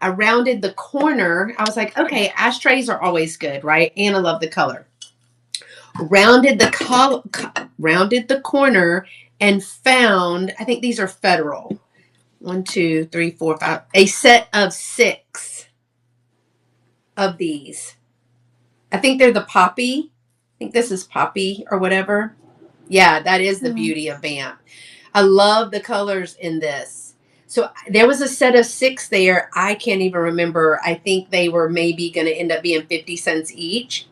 I rounded the corner. I was like, okay, ashtrays are always good, right? And I love the color. Rounded the corner and found, I think these are Federal. 1, 2, 3, 4, 5. A set of 6 of these. I think they're the poppy. I think this is poppy or whatever. Yeah, that is the beauty of VAMP. I love the colors in this. So there was a set of 6 there. I can't even remember. I think they were maybe going to end up being 50 cents each.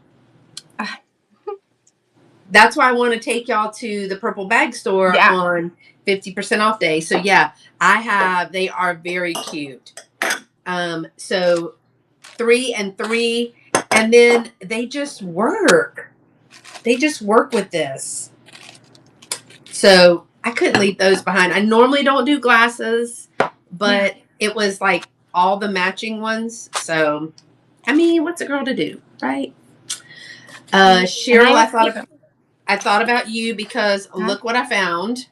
That's why I want to take y'all to the Purple Bag Store on 50% off day. So yeah, they are very cute. So 3 and 3, and then they just work. They just work with this. So I couldn't leave those behind. I normally don't do glasses, but it was like all the matching ones. So, I mean, what's a girl to do, right? Cheryl, I thought about you because look what I found.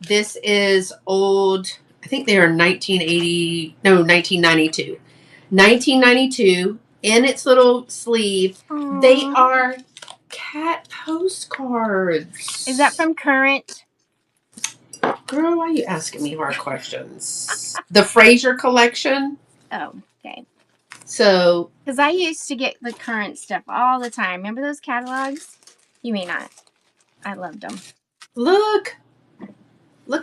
This is old. I think they are 1992. 1992 in its little sleeve. Aww. They are cat postcards. Is that from Current? Girl, why are you asking me hard questions? The Fraser collection. Oh, okay. So, because I used to get the Current stuff all the time. Remember those catalogs? You may not. I loved them. Look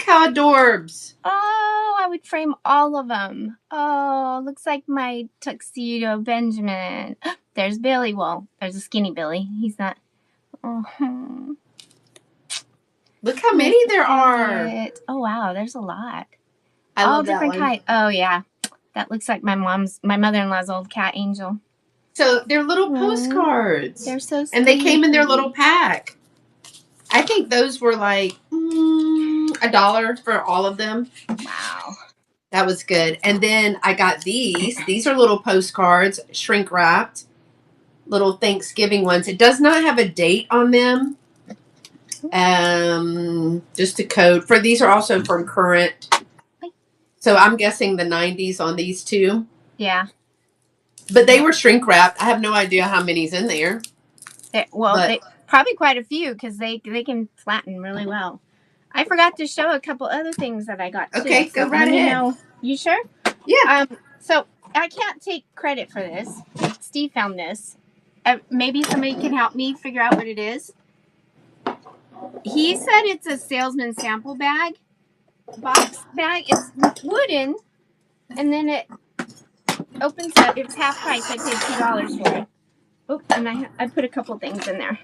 how adorbs. Oh, I would frame all of them. Oh, looks like my tuxedo Benjamin. There's Billy. Well, there's a skinny Billy. He's not. Oh. Look how many there are. Oh, wow. There's a lot. I love that one. All different kinds. Oh, yeah. That looks like my mother-in-law's old cat Angel. So they're little postcards. They're so sweet. And they came in their little pack. I think those were like $1 for all of them. Wow. That was good. And then I got these. These are little postcards, shrink wrapped, little Thanksgiving ones. It does not have a date on them. Just a code. These are also from Current. So I'm guessing the 90s on these two. Yeah. But they were shrink wrapped. I have no idea how many's in there. Probably quite a few because they can flatten really well. I forgot to show a couple other things that I got too. Okay, go right ahead. You sure? Yeah. So I can't take credit for this. Steve found this. Maybe somebody can help me figure out what it is. He said it's a salesman sample box bag. It's wooden, and then opens up. It was half price. I paid $2 for it. Oh, and I put a couple things in there.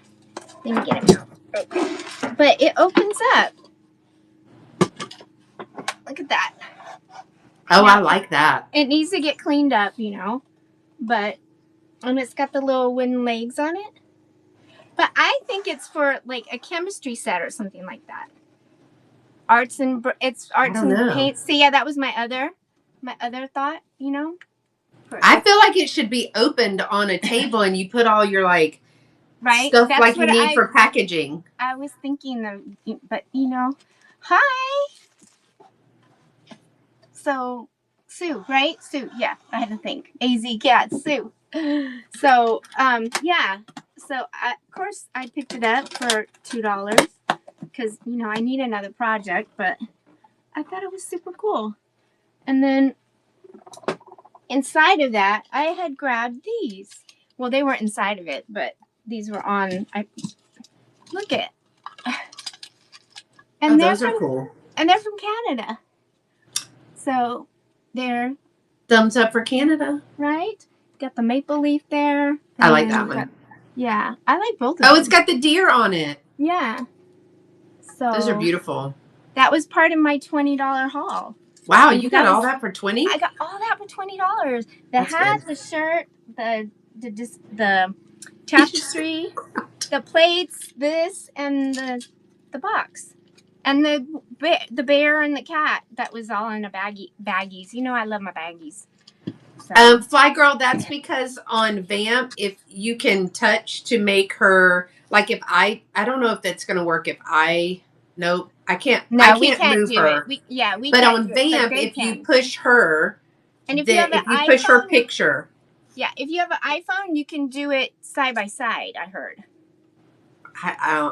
Let me get it out. Okay. But it opens up. Look at that. Oh, now, I like that. It needs to get cleaned up, you know. But, and it's got the little wooden legs on it. But I think it's for like a chemistry set or something like that. It's arts and paints. See, yeah, that was my other thought, you know. I feel like it should be opened on a table and you put all your like stuff that's like you need for packaging. I was thinking of, but you know, hi. So Sue, right? Sue, yeah, I had to think. AZ Cat, Sue. So, yeah. So of course I picked it up for $2 because you know I need another project, but I thought it was super cool. And then inside of that, I had grabbed these. Well, they weren't inside of it, but these were on. Look at. And those are cool. And they're from Canada. So they're thumbs up for Canada. Right? Got the maple leaf there. I like that one. Yeah, I like both of them. Oh, it's got the deer on it. Yeah. So those are beautiful. That was part of my $20 haul. Wow, you got all that for $20? I got all that for $20. The hat, the shirt, the tapestry, the plates, this, and the box. And the bear and the cat, that was all in a baggies. You know I love my baggies. So. Fly Girl, that's because on VAMP, if you can touch to make her, like if I don't know if that's going to work if nope, I can't. No, I can't we can't move do her. We but can't on VAMP, if you push her, and if you push her picture. Yeah, if you have an iPhone, you can do it side by side, I heard.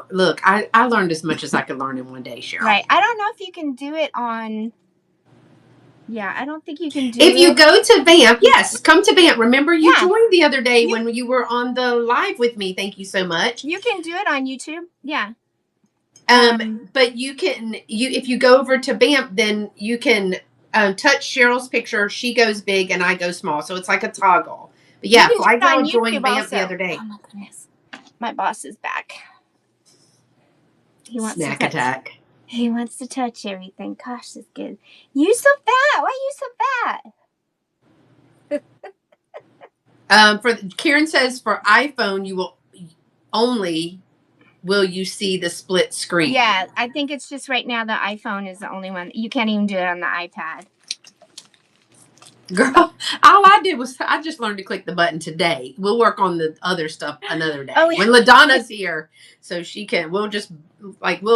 Look, I learned as much as I could learn in one day, Cheryl. Right. I don't know if you can do it on. Yeah, I don't think you can do it. If you go to VAMP, yes, come to VAMP. Remember you joined the other day when you were on the live with me. Thank you so much. You can do it on YouTube. Yeah. But you can, if you go over to VAMP, then you can touch Cheryl's picture. She goes big and I go small. So it's like a toggle. But yeah, Fly Girl joined VAMP the other day. Oh my goodness. My boss is back. He wants snack attack. He wants to touch everything. Gosh, this good. You so fat. Why are you so fat? For Karen says for iPhone, you will only you see the split screen. Yeah, I think it's just right now the iPhone is the only one. You can't even do it on the iPad. Girl, all I did was I just learned to click the button today. We'll work on the other stuff another day. Oh, yeah. When LaDonna's here, so she can, we'll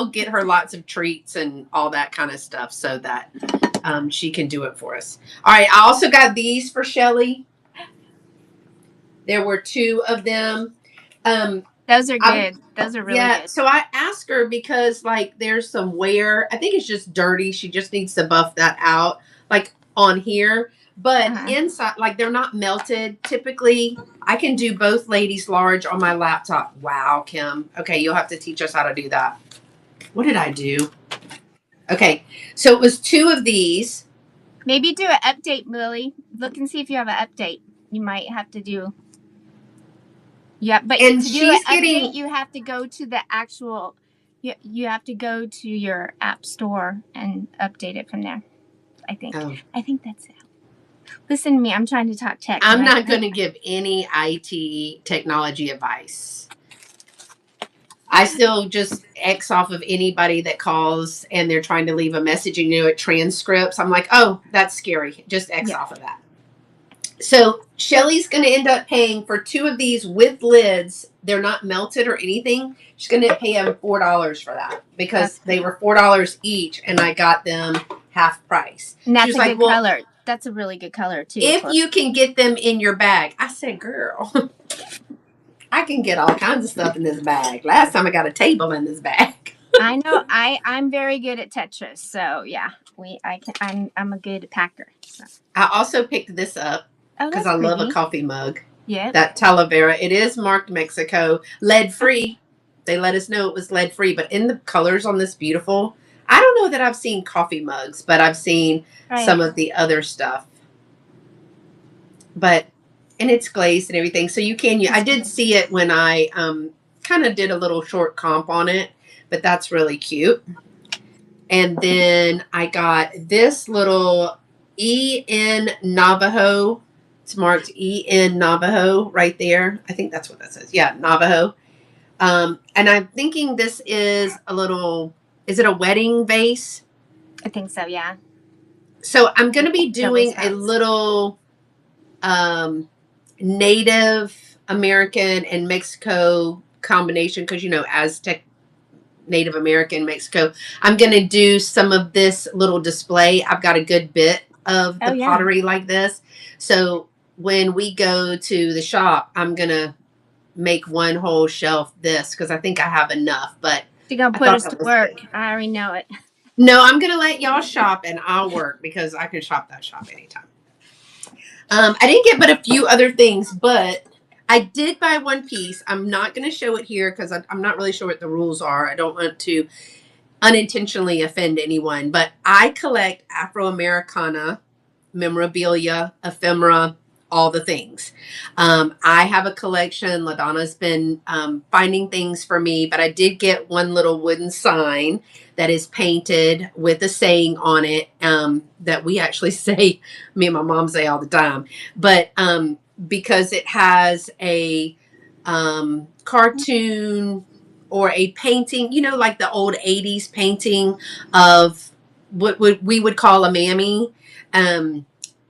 get her lots of treats and all that kind of stuff so that she can do it for us. All right, I also got these for Shelly. There were 2 of them. Those are good. Those are really good. So I asked her because like there's some wear. I think it's just dirty. She just needs to buff that out like on here. But inside, like they're not melted. Typically, I can do both ladies large on my laptop. Wow, Kim. Okay, you'll have to teach us how to do that. What did I do? Okay, so it was 2 of these. Maybe do an update, Lily. Look and see if you have an update. You might have to do. Yeah, but to do an update, you have to go to the actual. You have to go to your app store and update it from there. I think. Oh. I think that's it. Listen to me. I'm trying to talk tech. I'm not going to give any IT technology advice. I still just X off of anybody that calls and they're trying to leave a message and it transcripts. I'm like, oh, that's scary. Just X off of that. So Shelly's going to end up paying for 2 of these with lids. They're not melted or anything. She's going to pay them $4 for that because they were $4 each and I got them half price. And that's a good color. That's a really good color too. If you can get them in your bag. I said, girl, I can get all kinds of stuff in this bag. Last time I got a table in this bag. I know. I'm very good at Tetris. So yeah, I'm a good packer. So. I also picked this up because I love a coffee mug. Yeah. That Talavera. It is marked Mexico, lead free. They let us know it was lead free, but in the colors on this beautiful. I don't know that I've seen coffee mugs, but I've seen some of the other stuff. and it's glazed and everything. So you can, I did see it when I kind of did a little short comp on it, but that's really cute. And then I got this little EN Navajo. It's marked EN Navajo right there. I think that's what that says. Yeah, Navajo. And I'm thinking this is a little, is it a wedding vase? I think so, yeah. So I'm going to be doing a little Native American and Mexico combination because, Aztec, Native American, Mexico. I'm going to do some of this little display. I've got a good bit of the pottery like this. So when we go to the shop, I'm going to make one whole shelf this because I think I have enough. But you're going to put us to work. Good. I already know it. No, I'm going to let y'all shop and I'll work because I can shop that shop anytime. I didn't get but a few other things, but I did buy one piece. I'm not going to show it here because I'm not really sure what the rules are. I don't want to unintentionally offend anyone, but I collect Afro-Americana memorabilia, ephemera, all the things. I have a collection. LaDonna's been finding things for me, but I did get one little wooden sign that is painted with a saying on it that we actually say, me and my mom say all the time, but because it has a cartoon or a painting, like the old 80s painting of what we would call a mammy.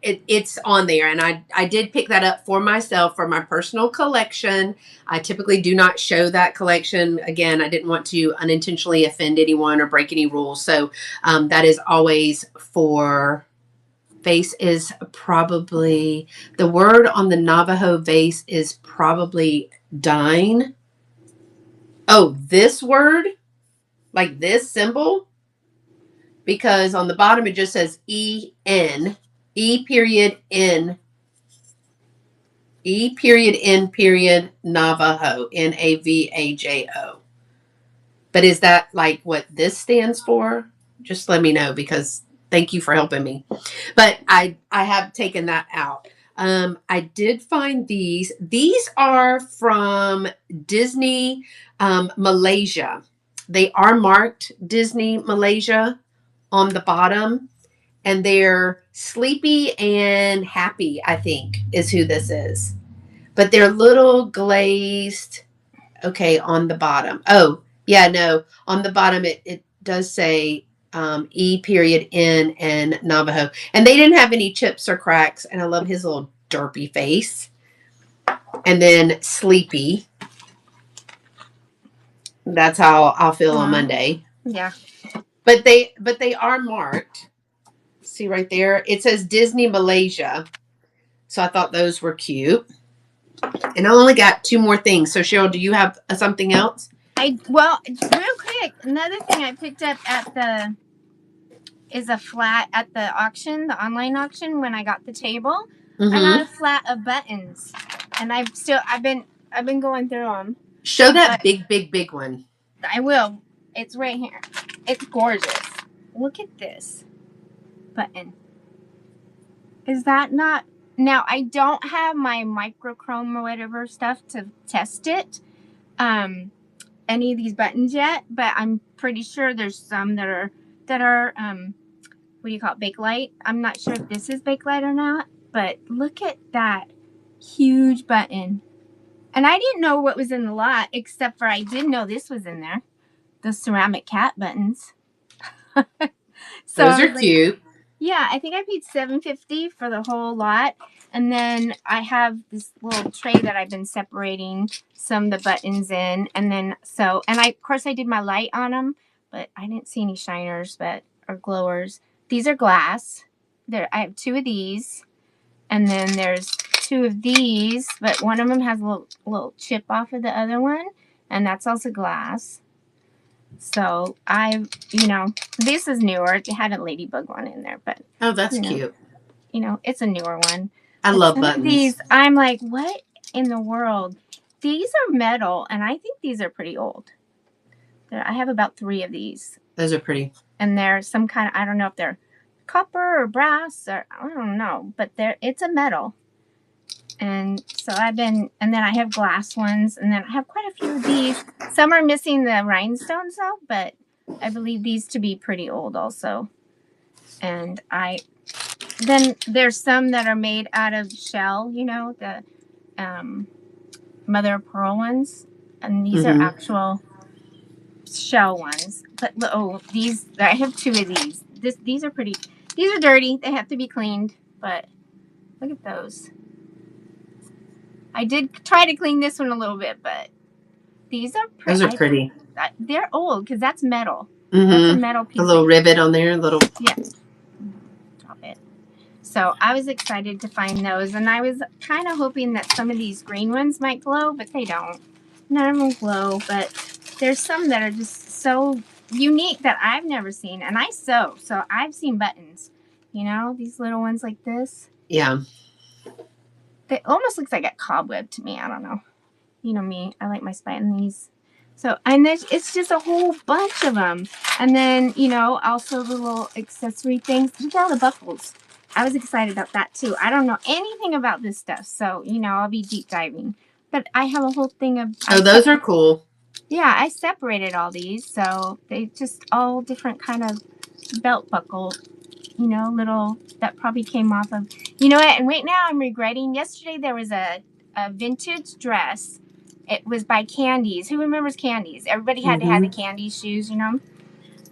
It's on there, and I did pick that up for myself for my personal collection. I typically do not show that collection. Again, I didn't want to unintentionally offend anyone or break any rules. So that is always for vase is probably, the word on the Navajo vase is probably dine. Oh, this word, like this symbol, because on the bottom it just says E-N, E period N, E period N period Navajo, Navajo. But is that like what this stands for? Just let me know because thank you for helping me. But I have taken that out. I did find these. These are from Disney Malaysia. They are marked Disney Malaysia on the bottom, and they're sleepy and happy, I think, is who this is. But they're little glazed. Okay, on the bottom. Oh, yeah, no. On the bottom, it does say E period N and Navajo. And they didn't have any chips or cracks. And I love his little derpy face. And then Sleepy. That's how I'll feel on Monday. Yeah. But they are marked. See right there? It says Disney Malaysia. So I thought those were cute. And I only got 2 more things. So Cheryl, do you have something else? Well, real quick, another thing I picked up is a flat at the auction, the online auction, when I got the table. Mm-hmm. I got a flat of buttons, and I've been going through them. Show that big one. I will. It's right here. It's gorgeous. Look at this button. Is that not? Now I don't have my microchrome or whatever stuff to test it. Any of these buttons yet, but I'm pretty sure there's some that are what do you call it, Bakelite. I'm not sure if this is Bakelite or not, but look at that huge button. And I didn't know what was in the lot, except for I did know this was in there, the ceramic cat buttons. So those are cute. Yeah, I think I paid $7.50 for the whole lot. And then I have this little tray that I've been separating some of the buttons in. And then, of course I did my light on them, but I didn't see any shiners or glowers. These are glass. I have 2 of these. And then there's 2 of these, but one of them has a little chip off of the other one. And that's also glass. So this is newer. It had a ladybug one in there, but that's cute. It's a newer one. I love buttons. These, I'm like, what in the world? These are metal, and I think these are pretty old. I have about 3 of these. Those are pretty. And they're some kind of, I don't know if they're copper or brass or I don't know, but it's a metal. And so and then I have glass ones, and then I have quite a few of these. Some are missing the rhinestones though, but I believe these to be pretty old also. And then there's some that are made out of shell, the mother of pearl ones, and these are actual shell ones. But these, I have two of these. These are pretty. These are dirty. They have to be cleaned. But look at those. I did try to clean this one a little bit, but these are pretty. Those are pretty. They're old because that's metal. That's a metal piece. A little rivet on there, Yeah. Drop it. So I was excited to find those, and I was kind of hoping that some of these green ones might glow, but they don't. None of them glow, but there's some that are just so unique that I've never seen, and I sew, so I've seen buttons. These little ones like this. Yeah. It almost looks like a cobweb to me. I don't know. You know me. I like my buttons. So, and it's just a whole bunch of them. And then, also the little accessory things. Look at all the buckles. I was excited about that too. I don't know anything about this stuff. So, I'll be deep diving. But I have a whole thing of... those are cool. Yeah, I separated all these. So, they just all different kind of belt buckle, little... That probably came off of... You know what? And right now I'm regretting... Yesterday there was a vintage dress. It was by Candies. Who remembers Candies? Everybody had to have the Candies shoes, and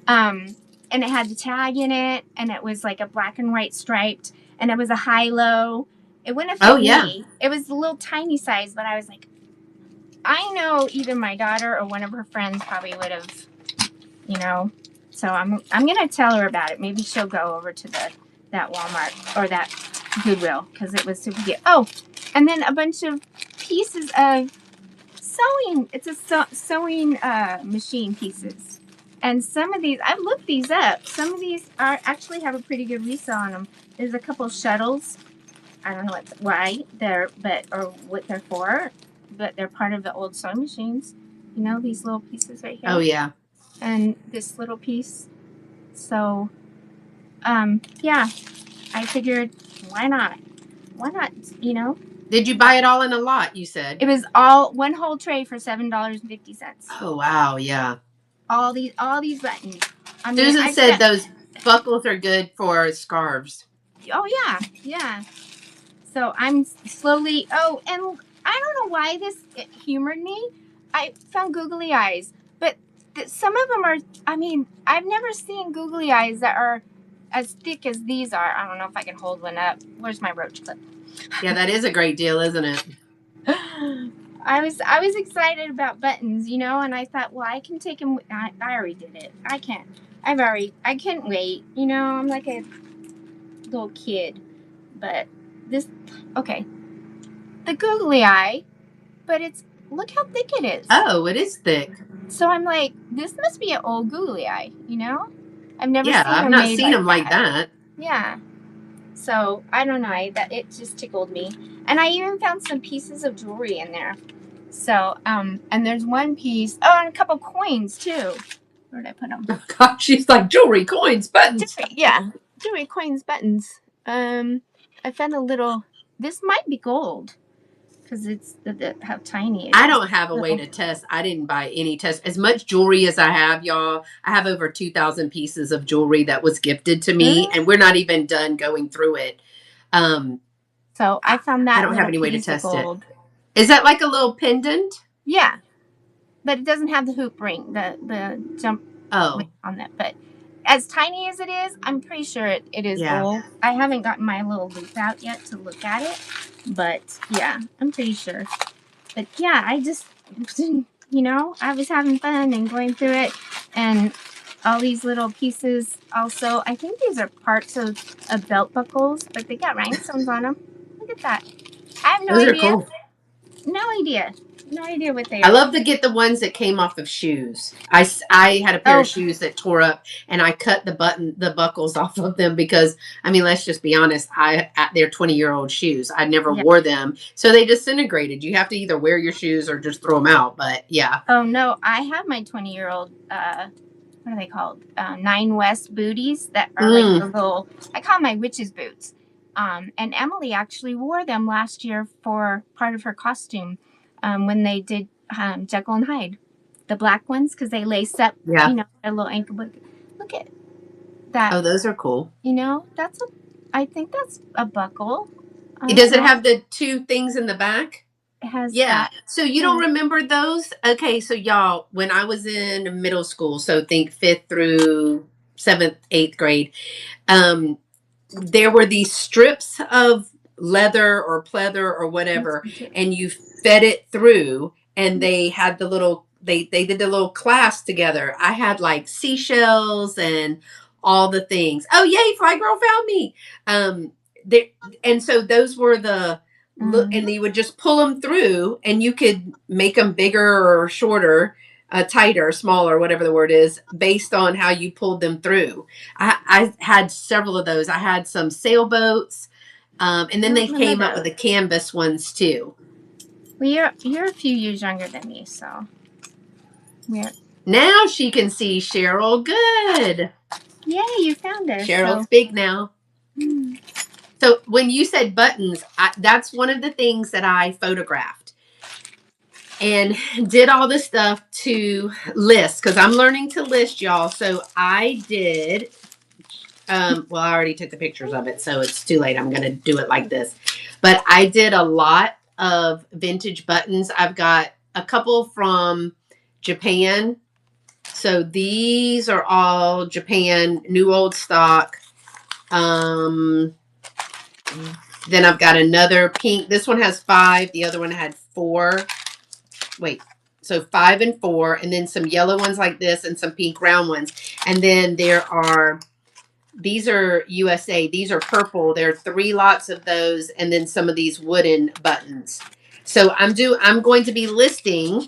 it had the tag in it, and it was like a black and white striped, and it was a high-low. It wouldn't have fit me. It was a little tiny size, but I was like, I know either my daughter or one of her friends probably would have, So I'm gonna tell her about it. Maybe she'll go over to that Walmart or that Goodwill because it was super cute. Oh, and then a bunch of pieces of sewing. It's a sewing machine pieces. And some of these, I've looked these up. Some of these actually have a pretty good resale on them. There's a couple shuttles. I don't know why or what they're for, but they're part of the old sewing machines. These little pieces right here. Oh, yeah. And this little piece. So, yeah, I figured, why not? Why not, Did you buy it all in a lot, you said? It was all one whole tray for $7.50. Oh, wow, yeah. All these buttons. Susan said those buckles are good for scarves. Oh, yeah. So I'm slowly... Oh, and I don't know why it humored me. I found googly eyes. But some of them are... I've never seen googly eyes that are as thick as these are. I don't know if I can hold one up. Where's my roach clip? Yeah, that is a great deal, isn't it? I was excited about buttons, and I thought, well, I can take them. I already did it. I can't wait. I'm like a little kid. But okay. The googly eye, but look how thick it is. Oh, it is thick. So I'm like, this must be an old googly eye, I've never seen them like that. Yeah. So, I don't know. It just tickled me. And I even found some pieces of jewelry in there. So, and there's one piece. Oh, and a couple coins, too. Where did I put them? Oh, gosh, she's like, jewelry, coins, buttons. Jewelry, coins, buttons. I found a little... This might be gold. Because it's how tiny it is. I don't have a way to test. I didn't buy any test. As much jewelry as I have, y'all, I have over 2,000 pieces of jewelry that was gifted to me, and we're not even done going through it. So I found that. I don't have any way to test it. Is that like a little pendant? Yeah. But it doesn't have the hoop ring, the jump on that. But as tiny as it is, I'm pretty sure it is gold. I haven't gotten my little loop out yet to look at it. But, yeah, I'm pretty sure. But, yeah, I just, I was having fun and going through it. And all these little pieces also. I think these are parts of belt buckles. But they got rhinestones on them. Look at that. I have no idea. Those are cool. No idea. No idea what they are. I love to get the ones that came off of shoes. I had a pair of shoes that tore up, and I cut the buckles off of them because, let's just be honest, they're 20-year-old shoes. I never wore them, so they disintegrated. You have to either wear your shoes or just throw them out, but yeah. Oh, no, I have my 20-year-old, what are they called? 9 West booties that are like the little, I call them my witch's boots. And Emily actually wore them last year for part of her costume when they did Jekyll and Hyde. The black ones, because they lace up, Yeah. you know, their little ankle. Look at that. Oh, those are cool. You know, I think that's a buckle. Does it have the two things in the back? It has Yeah. that. So you don't remember those? Okay. So y'all, when I was in middle school, so think 5th through 7th, 8th grade, there were these strips of leather or pleather or whatever, and you fed it through, and they had the little, they did the little class together. I had like seashells and all the things. Oh, yay, Fly Girl found me. There, and so those were the look, and you would just pull them through, and you could make them bigger or shorter, tighter, smaller, whatever the word is, based on how you pulled them through. I had several of those. I had some sailboats, and then they came up with the canvas ones too. Well, you're a few years younger than me, so now she can see Cheryl good. Yay, you found us. Cheryl's big now. So when you said buttons, that's one of the things that I photographed and did all the stuff to list, because I'm learning to list, y'all. So I did, well, I already took the pictures of it, so it's too late. I'm going to do it like this. But I did a lot of vintage buttons. I've got a couple from Japan. So these are all Japan, new old stock. Then I've got another pink. This one has 5. The other one had 4. Wait, so 5 and 4, and then some yellow ones like this and some pink round ones. And then there are, these are USA. These are purple. There are 3 lots of those, and then some of these wooden buttons. So I'm going to be listing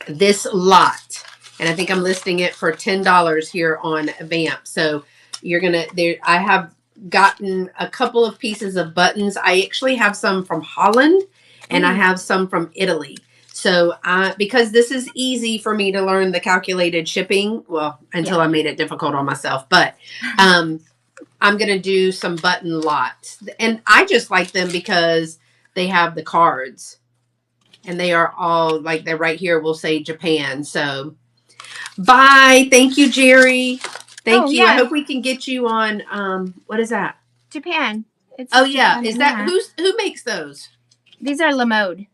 this lot, and I think I'm listing it for $10 here on VAMP. So you're gonna there. I have gotten a couple of pieces of buttons. I actually have some from Holland, and I have some from Italy. So because this is easy for me to learn the calculated shipping, well, until I made it difficult on myself, but I'm going to do some button lots. And I just like them because they have the cards, and they are all like, they're right here. We'll say Japan. So bye. Thank you, Jerry. Thank you. I hope we can get you on, what is that? Japan. It's Japan. Is that, who makes those? These are Lamode.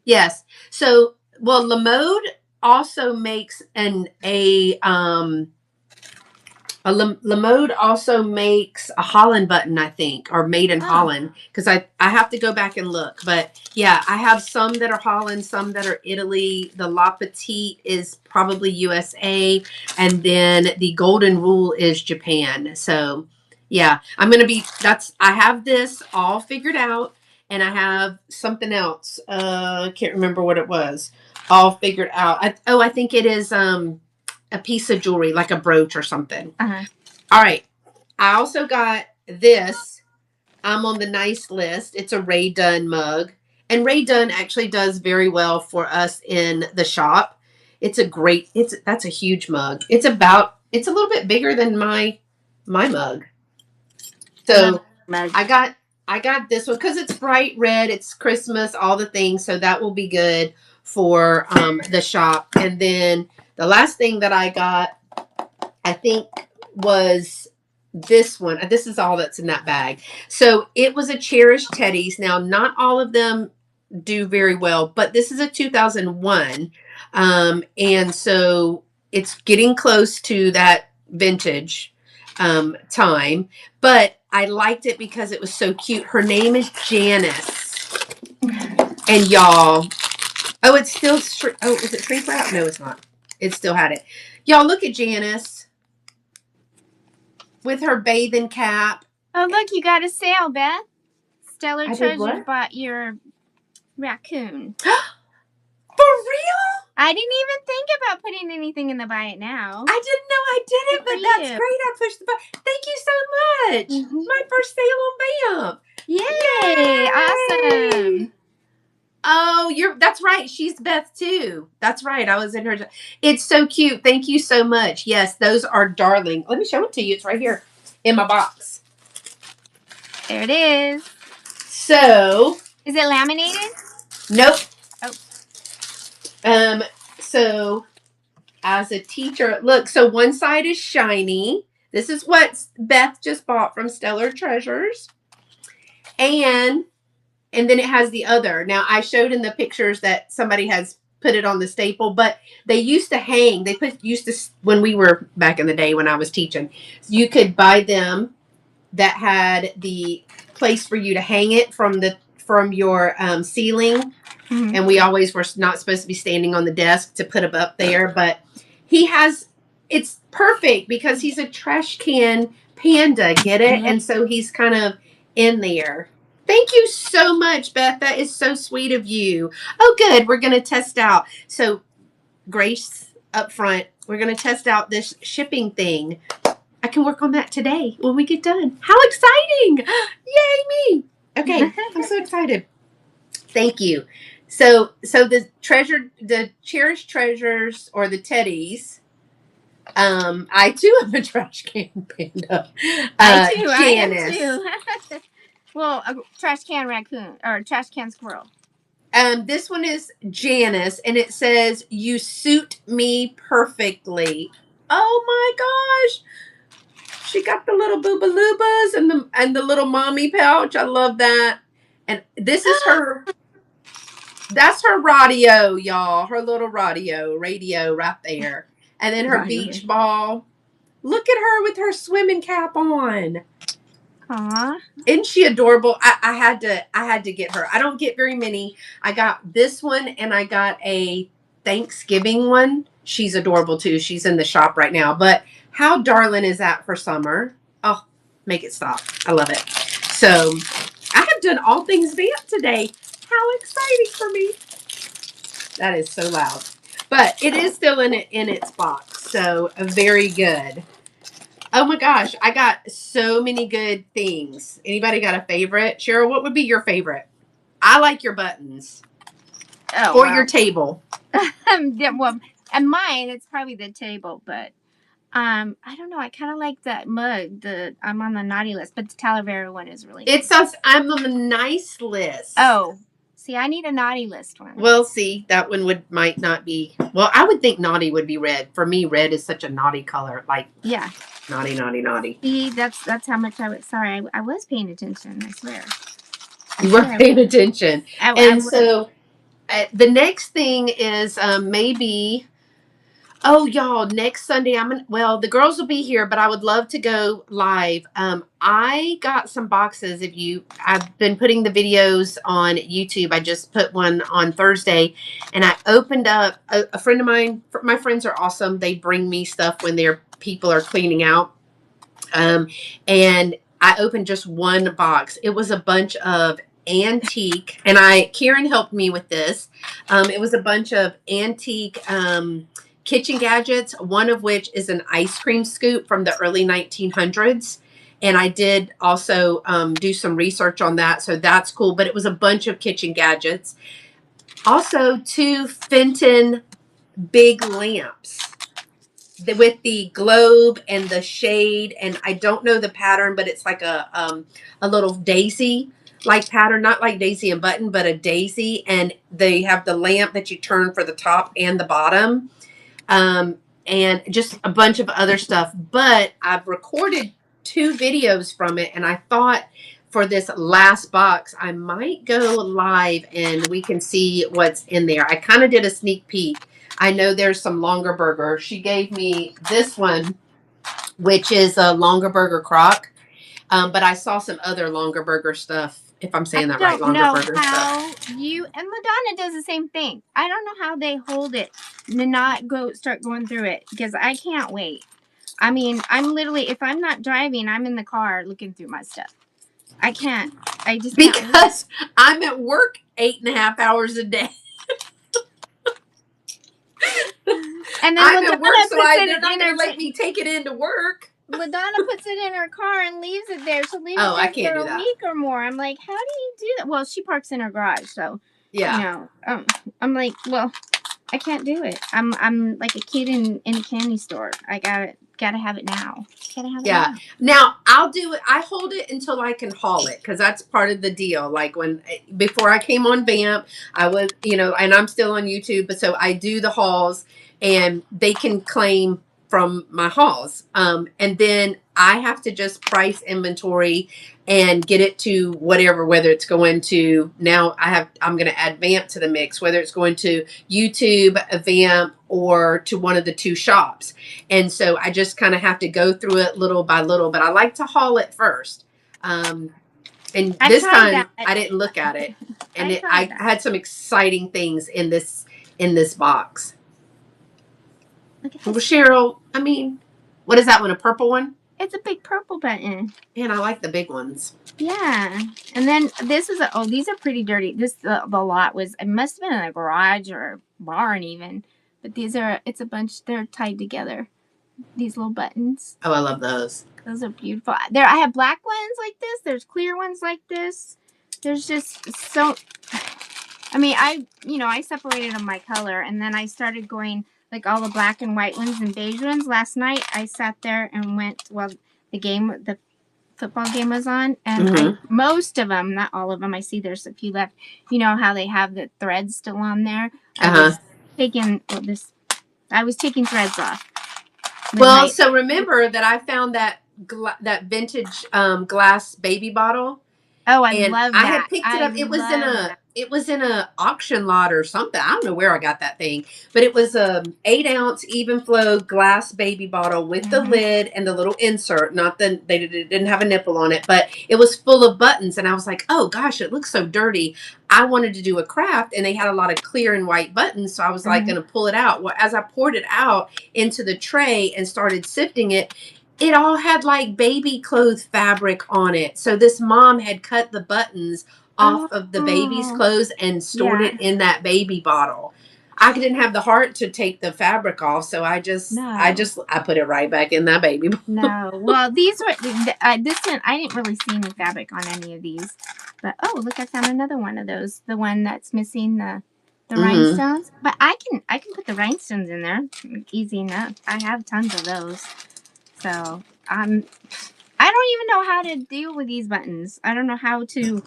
Yes. So, well, Lamode also makes Lamode also makes a Holland button, I think, or made in Holland, because I have to go back and look. But yeah, I have some that are Holland, some that are Italy. The La Petite is probably USA, and then the Golden Rule is Japan. So yeah, I have this all figured out, and I have something else. I can't remember what it was. All figured out. I think it is a piece of jewelry, like a brooch or something. All right. I also got this. I'm on the nice list. It's a Ray Dunn mug. And Ray Dunn actually does very well for us in the shop. That's a huge mug. It's a little bit bigger than my mug. So I got this one because it's bright red. It's Christmas, all the things. So that will be good for the shop. And then the last thing that I got, I think, was this one. This is all that's in that bag. So it was a Cherished Teddies. Now, not all of them do very well, but this is a 2001. And so it's getting close to that vintage time. But I liked it because it was so cute. Her name is Janice. And y'all, oh, it's still, is it shrink wrap? No, it's not. It still had it. Y'all, look at Janice with her bathing cap. Oh, look, you got a sale, Beth. Stellar Treasures bought your raccoon. For real? I didn't even think about putting anything in the buy it now. I didn't know I did it, but that's great. I pushed the button. Thank you so much. My first sale on VAMP. Yay! Awesome. Oh, that's right. She's Beth too. That's right. I was in her. It's so cute. Thank you so much. Yes, those are darling. Let me show it to you. It's right here in my box. There it is. So. Is it laminated? Nope. Oh. So as a teacher, look, so one side is shiny. This is what Beth just bought from Stellar Treasures. And then it has the other. Now, I showed in the pictures that somebody has put it on the staple, but they used to hang. When we were back in the day when I was teaching, you could buy them that had the place for you to hang it from your ceiling. Mm-hmm. And we always were not supposed to be standing on the desk to put them up there, but it's perfect because he's a trash can panda, get it? Mm-hmm. And so he's kind of in there. Thank you so much, Beth. That is so sweet of you. Oh, good. We're going to test out. So, Grace up front, we're going to test out this shipping thing. I can work on that today when we get done. How exciting! Yay, me! Okay, I'm so excited. Thank you. So the cherished treasures or the teddies. I too am a trash can panda. Janice. I am too. Well, a trash can raccoon or trash can squirrel. This one is Janice, and it says, "You suit me perfectly." Oh my gosh! She got the little boobalubas and the little mommy pouch. I love that. And this is her. That's her radio, y'all. Her little radio right there. And then her beach ball. Look at her with her swimming cap on. Aww. Isn't she adorable? I had to get her. I don't get very many. I got this one and I got a Thanksgiving one. She's adorable too. She's in the shop right now. But how darling is that for summer? Oh, make it stop. I love it. So I have done all things VAMP today. How exciting for me. That is so loud. But it is still in its box. So very good. Oh my gosh, I got so many good things. Anybody got a favorite? Cheryl, what would be your favorite? I like your buttons. Oh, or your table. Yeah, well, and mine, it's probably the table, but I don't know. I kind of like that mug. I'm on the naughty list, but the Talavera one is really nice. It says I'm on the nice list. Oh, see, I need a naughty list one. Well, see, that one might not be. Well, I would think naughty would be red. For me, red is such a naughty color. Like, yeah, naughty, naughty, naughty. See, that's how much I was. Sorry, I was paying attention. I swear. You were paying attention, so the next thing is maybe. Oh, y'all, next Sunday, the girls will be here, but I would love to go live. I got some boxes. I've been putting the videos on YouTube. I just put one on Thursday, and I opened up a friend of mine. My friends are awesome. They bring me stuff when their people are cleaning out. And I opened just one box. It was a bunch of antique, and Karen helped me with this. It was a bunch of antique, kitchen gadgets, one of which is an ice cream scoop from the early 1900s. And I did also do some research on that, so that's cool. But it was a bunch of kitchen gadgets. Also, 2 Fenton big lamps with the globe and the shade. And I don't know the pattern, but it's like a little daisy like pattern, not like daisy and button, but a daisy. And they have the lamp that you turn for the top and the bottom. And just a bunch of other stuff. But I've recorded 2 videos from it, and I thought for this last box, I might go live and we can see what's in there. I kind of did a sneak peek. I know there's some longer burger. She gave me this one, which is a longer burger crock. But I saw some other longer burger stuff. If I'm saying that right, longer burger stuff. I don't know how you and Madonna does the same thing. I don't know how they hold it and not start going through it because I can't wait. I mean, I'm literally, if I'm not driving, I'm in the car looking through my stuff. I can't. I just can't because wait. I'm at work 8.5 hours a day. And then I'm at work, so they're not going to let me take it into work. LaDonna puts it in her car and leaves it there. She'll leave it there for a week or more. I'm like, how do you do that? Well, she parks in her garage, so yeah. I'm like, well, I can't do it. I'm like a kid in a candy store. I gotta gotta have it now. Gotta have it Yeah. now. Now I'll do it. I hold it until I can haul it because that's part of the deal. Like before I came on VAMP, I was, and I'm still on YouTube, but so I do the hauls and they can claim from my hauls. And then I have to just price inventory and get it to whatever, whether it's going to I'm going to add VAMP to the mix, whether it's going to YouTube, VAMP, or to one of the two shops. And so I just kind of have to go through it little by little, but I like to haul it first. And this time I didn't look at it, and I had some exciting things in this box. Well, Cheryl, I mean, what is that one? A purple one? It's a big purple button. Man, I like the big ones. Yeah. And then this is these are pretty dirty. The lot was, it must have been in a garage or a barn even. But it's a bunch, they're tied together. These little buttons. Oh, I love those. Those are beautiful. I have black ones like this. There's clear ones like this. There's just so, I mean, I separated them by color, and then I started going like all the black and white ones and beige ones. Last night I sat there and went while the football game was on, and most of them, not all of them, I see there's a few left. You know how they have the threads still on there? I was taking threads off. Well, so remember that I found that vintage glass baby bottle. Oh, I love that. I had picked it up. It was in a auction lot or something. I don't know where I got that thing, but it was a 8-ounce even flow glass baby bottle with the lid and the little insert. They didn't have a nipple on it, but it was full of buttons. And I was like, oh gosh, it looks so dirty. I wanted to do a craft, and they had a lot of clear and white buttons. So I was like, going to pull it out. Well, as I poured it out into the tray and started sifting it, it all had like baby clothes fabric on it. So this mom had cut the buttons off of the baby's clothes and stored it in that baby bottle. I didn't have the heart to take the fabric off, so I put it right back in that baby bottle. No, well, these were I didn't really see any fabric on any of these, but oh, look, I found another one of those. The one that's missing the rhinestones, but I can put the rhinestones in there, easy enough. I have tons of those. So, I don't even know how to deal with these buttons. I don't know how to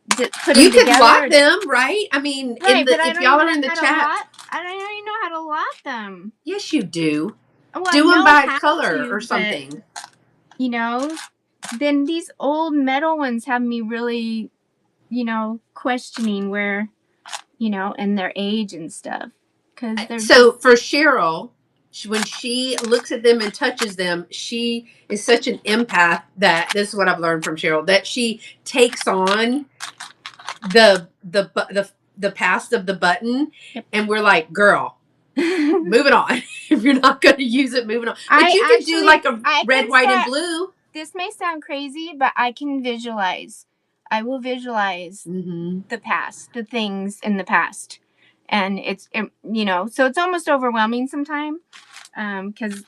put them together. You could lock them, right? I mean, if y'all are in the chat. I don't even know how to lock them. Yes, you do. Well, do them by color or something. But, then these old metal ones have me really, questioning where, and their age and stuff. So for Cheryl, when she looks at them and touches them, she is such an empath that this is what I've learned from Cheryl, that she takes on the past of the button, and we're like, girl, move it on. If you're not going to use it, move it on. But you can do like a red, white, and blue. This may sound crazy, but I can visualize. I will visualize the past, the things in the past. And it's, so it's almost overwhelming sometimes. Because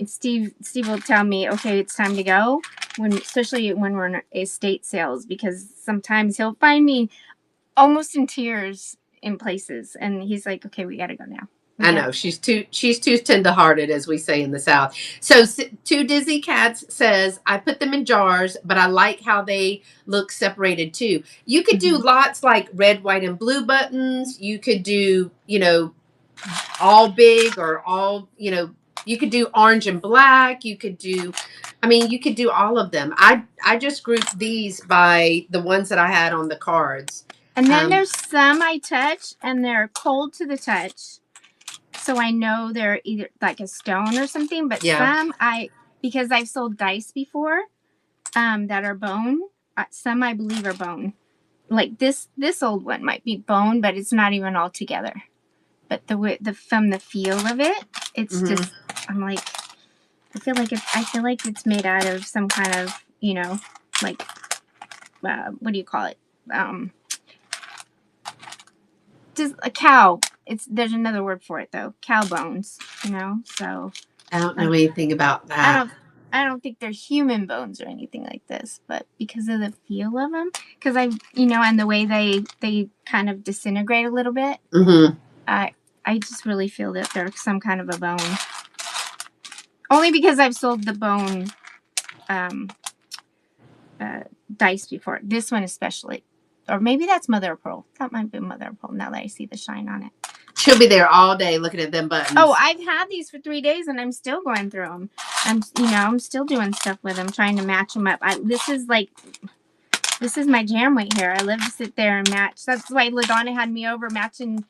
Steve will tell me, okay, it's time to go, especially when we're in estate sales, because sometimes he'll find me almost in tears in places, and he's like, okay, we gotta go now. I know she's too tender-hearted, as we say in the South. So Two Dizzy Cats says, I put them in jars, but I like how they look separated too. You could do lots like red, white, and blue buttons. You could do, all big or all, you could do orange and black. You could do all of them. I just grouped these by the ones that I had on the cards. And then there's some I touch and they're cold to the touch. So I know they're either like a stone or something, but some because I've sold dice before that are bone. Some I believe are bone. Like this old one might be bone, but it's not even all together. But from the feel of it, it's just, I'm like, I feel like it's made out of some kind of, like, what do you call it? Just a cow. There's another word for it though. Cow bones, so. I don't know anything about that. I don't think they're human bones or anything like this, but because of the feel of them, because and the way they kind of disintegrate a little bit, I just really feel that they're some kind of a bone. Only because I've sold the bone dice before. This one especially. Or maybe that's mother of pearl. That might be mother of pearl now that I see the shine on it. She'll be there all day looking at them buttons. Oh, I've had these for 3 days and I'm still going through them. I'm still doing stuff with them, trying to match them up. This is my jam right here. I love to sit there and match. That's why LaDonna had me over matching,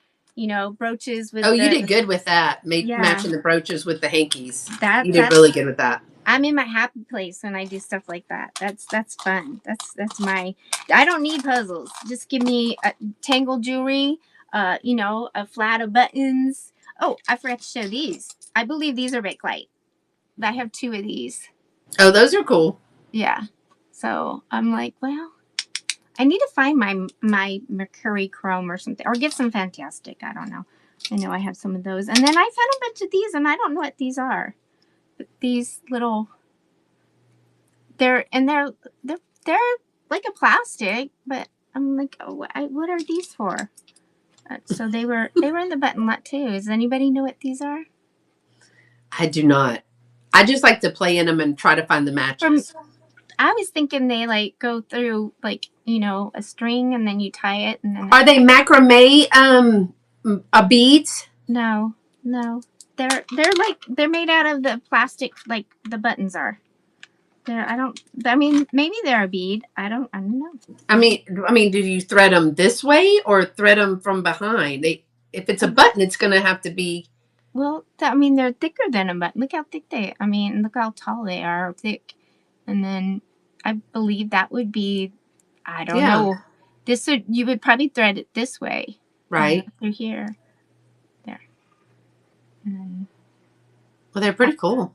brooches with. Oh, you did good with that. Matching the brooches with the hankies. You did really good with that. I'm in my happy place when I do stuff like that. That's fun. That's my. I don't need puzzles. Just give me tangled jewelry. A flat of buttons. Oh, I forgot to show these. I believe these are Bakelite. I have 2 of these. Oh, those are cool. Yeah. So I'm like, well, I need to find my Mercury Chrome or something, or get some Fantastic. I don't know. I know I have some of those, and then I found a bunch of these, and I don't know what these are. But these little, they're like a plastic, but I'm like, oh, what are these for? So they were in the button lot too. Does anybody know what these are? I do not. I just like to play in them and try to find the matches. I was thinking they like go through like a string and then you tie it and then. Are they macrame beads? No, they're made out of the plastic like the buttons are. Maybe they're a bead. I don't know. I mean, do you thread them this way or thread them from behind? If it's a button, it's going to have to be. Well, they're thicker than a button. Look how thick they. Look how tall they are, thick. And then I believe that would be. I don't know. You would probably thread it this way, right through here, there. Well, they're pretty cool.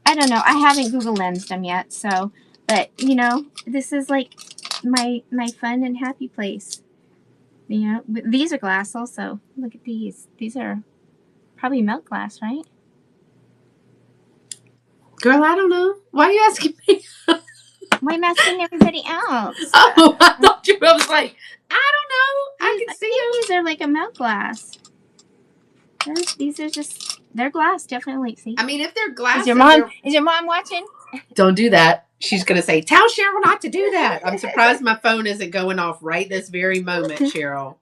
I don't know. I haven't Google Lensed them yet, so. But this is like my fun and happy place. These are glass also. Look at these. These are probably melt glass, right? Girl, I don't know. Why are you asking me? Why am I asking everybody else? Oh, I thought I was like, I don't know. I can see them. These are like a melt glass. These are they're glass, definitely. See? If they're glass. Is your mom watching? Don't do that. She's going to say, tell Cheryl not to do that. I'm surprised my phone isn't going off right this very moment, Cheryl.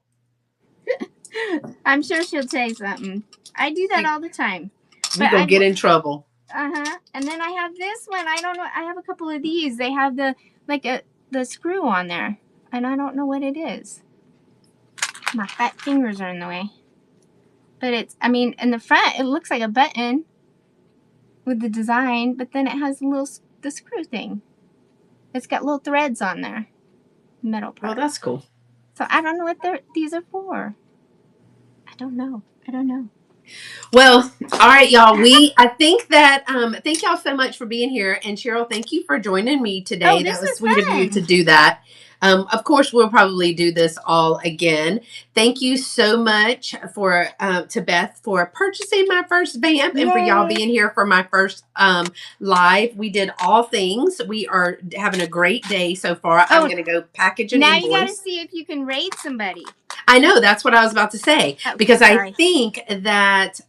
I'm sure she'll say something. I do that all the time. You're going to get in trouble. Uh-huh. And then I have this one. I don't know. I have a couple of these. They have the screw on there. And I don't know what it is. My fat fingers are in the way. But it's, in the front, it looks like a button with the design, but then it has the screw thing. It's got little threads on there. Metal part. Oh, that's cool. So I don't know what these are for. I don't know. Well, all right, y'all. I think that thank y'all so much for being here. And Cheryl, thank you for joining me today. Oh, that was sweet of you to do that. Of course, we'll probably do this all again. Thank you so much to Beth for purchasing my first VAMP. Yay. And for y'all being here for my first live. We did all things. We are having a great day so far. I'm going to go package an invoice. Now you got to see if you can raid somebody. I know. That's what I was about to say. Because I think that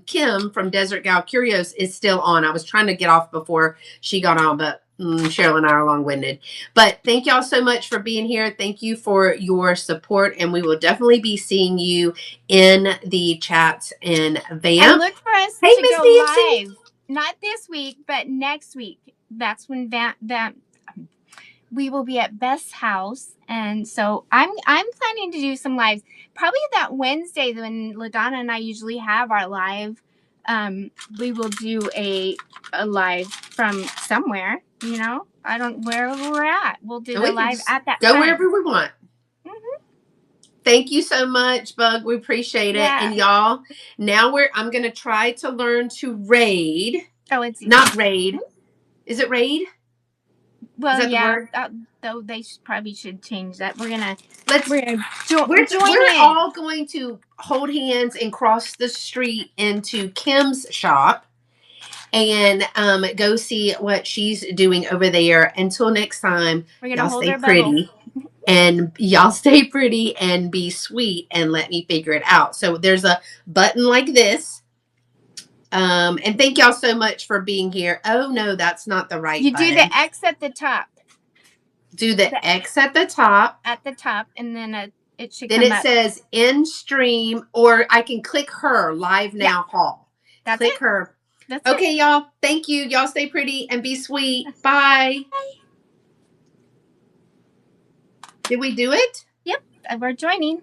Kim from Desert Gal Curios is still on. I was trying to get off before she got on, but Cheryl and I are long-winded. But thank y'all so much for being here. Thank you for your support. And we will definitely be seeing you in the chats in VAMP. And look for us to go live. Not this week, but next week. That's when VAMP we will be at Beth's house, and so I'm planning to do some lives. Probably that Wednesday when LaDonna and I usually have our live. We will do a live from somewhere. Wherever we're at. We'll do the live at that. Go wherever we want. Mm-hmm. Thank you so much, Bug. We appreciate it, and y'all. Now I'm gonna try to learn to raid. Oh, it's not raid. Is it raid? Well, yeah, though they probably should change that. We're all going to hold hands and cross the street into Kim's shop and go see what she's doing over there. Until next time, y'all stay pretty. And y'all stay pretty and be sweet and let me figure it out. So there's a button like this. And thank y'all so much for being here. Oh no, that's not the right button. You do the X at the top. Do the X at the top. At the top, and then it should then come it up. says in stream, or I can click her live now hall. That's click it. her. That's okay, y'all. Thank you. Y'all stay pretty and be sweet. Bye. Did we do it? Yep, we're joining.